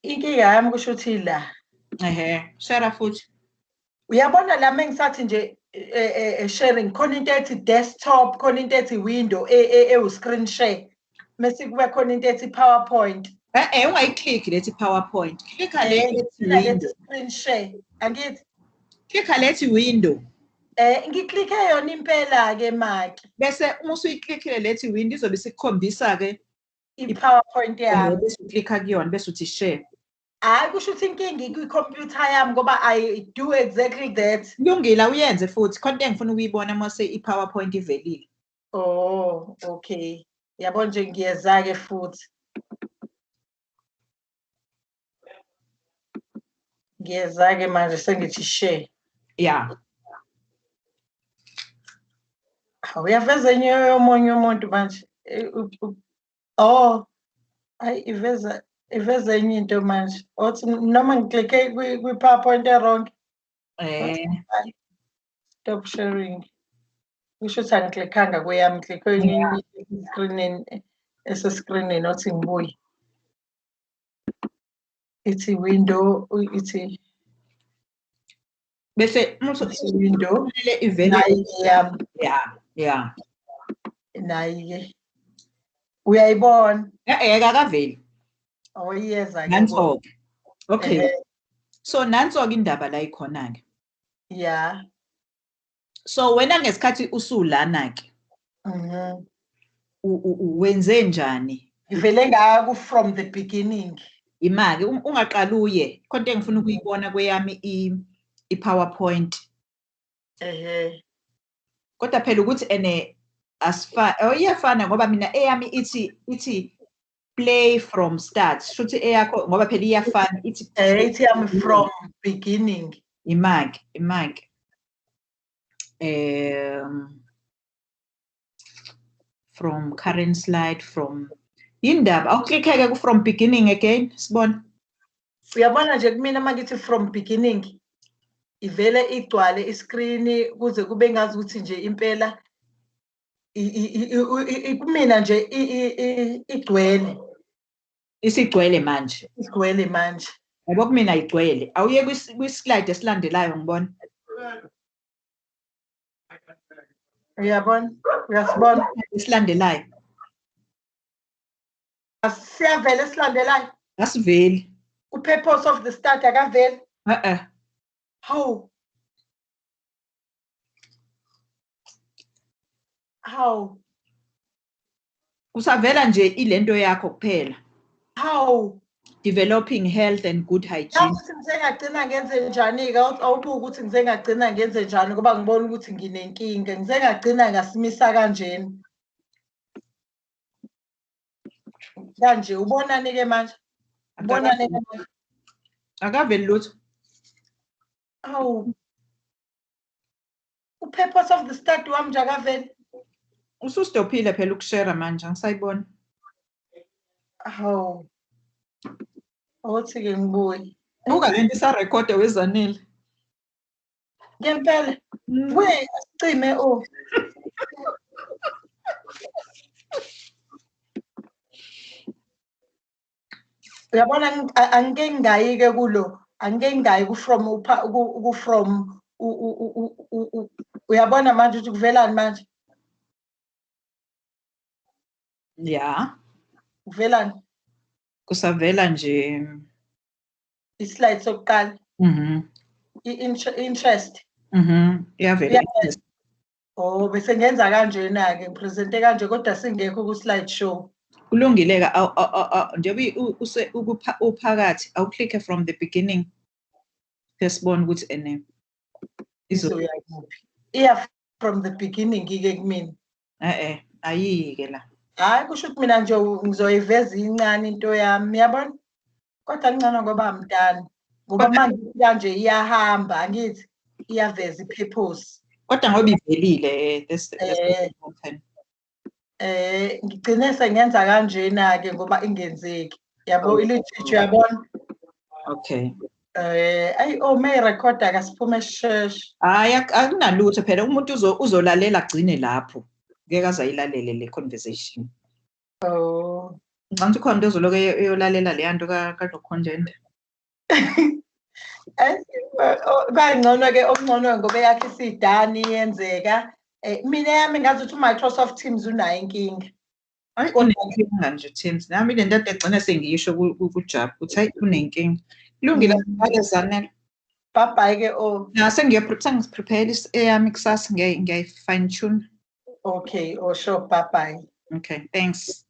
Inkinga yami kusho ukuthi la. Share futhi. Uyabona la mengisathi nje sharing khona into ethi desktop, khona into ethi window screen share. Mase kube khona into ethi PowerPoint. Ungayiclick lethi PowerPoint. Klikha lethi window. Screen share. Angithi klikha lethi window. Ngiklikhe yona impela ke Maki. Bese uma usuyiklikhile lethi window izobe sikukhombisa ke i-PowerPoint yami. Bese uklikha kuyona bese uthi share. Hayi kusho ukuthi inkinga ikwi-computer yami ngoba I do exactly that. Kulungile uyenze futhi khona into engifuna ukuyibona mase i-PowerPoint ivelile. Oh, okay. Yabona nje ngiyeza-ke futhi. Ngiyeza-ke manje sengithi share. Ya. Uyaveza enye yomunye umuntu manje. Oh, hayi iveza enye into manje. Othi noma ngiklikhe kwi-PowerPoint wrong. Stop sharing. Kusho ukuthi angiklikhanga kweyami, ngiklikhe enye screenini esescreenini othi ngibuye. Ithi window, ithi bese window ivele yami. Ya. Nayi-ke. Uyayibona? Akaveli. Oh yeza-ke. Nanso-ke. Okay. So nanso-ke indaba la ikhona-ke. Ya. So wena ngesikhathi usulana-ke. Wenze njani? Ngivele ngaku from the beginning. Imake ungaqala uye. Khona engifuna ukuyibona kweyami i-PowerPoint. Kodwa phela ukuthi iyafana ngoba mina eyami ithi play from start. Shuthi eyakho ngoba phela iyafana ithi yami from beginning. Imake. From current slide from indaba awuklikheke ku from beginning again sibona. Uyabona nje kumina mangithi from beginning ivele igcwale iscreen kuze kube ngazi ukuthi nje impela kumina nje igcwele. Isigcwele manje. Igcwele manje. Yabo kumina igcwele. Awuye kwi-slide esilandelayo ngibona. Uyabona? Uyasibona isilandelayo. Siyavela esilandelayo. Asiveli. Ku-purpose of the start akaveli. How? Kusavela nje ilento yakho kuphela. How? Developing health and good hygiene. Ukuthi ngizengagcina ngenze njani-ke awubuke ukuthi ngizengagcina ngenze njani ngoba ngibona ukuthi nginenkinga ngizengagcina ngasimisa kanjeni. Kanje ubonani-ke manje? Ubonani-ke manje? Akaveli lutho. Awu. U-purpose of the start wami nje akaveli. Usustophile phela ukushare manje angisayibona. Hawu. Othi-ke ngibuye. Buka lento isarekhode wezanele. Ngempela. We asicime Uyabona angeke ngayike kulo. Angeke ngayi from from uyabona manje ukuthi kuvelani manje? Yeah. Kuvelani? Kusavela nje. Islide sokuqala. Interest. Iyavela. Oh, bese ngenza kanjena ke ngipresente kanje kodwa singekho ku slide show. Kulungile ke njengoba uphakathi awuclick from the beginning. Sesibona ukuthi ene izoya kuphi. Iya from the beginning ngike kumina. Ayike la. Hayi kusho ukuthi mina nje ngizoyiveza incane into yami yabona? Kodwa ngcono ngoba mdala. Ngoba manje kanje iyahamba angithi iyaveza ipurpose. Kodwa ngoba ivelile that's important. Ngigcine sengenza kanjena ke ngoba ingenzeki. Yabo ilithithu yabona? Okay. May recorder kasiphume sheshe. Hayi akunalutho phela umuntu uzolalela agcine lapho. Ngeke azayilalele le conversation. Oh. Ngicabanga khona into ozoloke eyolalela le yanto kaDokhonjenda. Kangcono ke okungcono ngoba yakhe isidani yenzeka. Mina yami ngazuthi uMicrosoft Teams unayo inkinga. Hayi unenkinga nje Teams. Nami le nto egcina sengiyisho kuJabu uthi hayi unenkinga. Kulungile ngale Zanele. Bye bye ke sengiprepare eyami kusasa ngiyayi fine tune. Okay, sure, bye bye. Okay, thanks.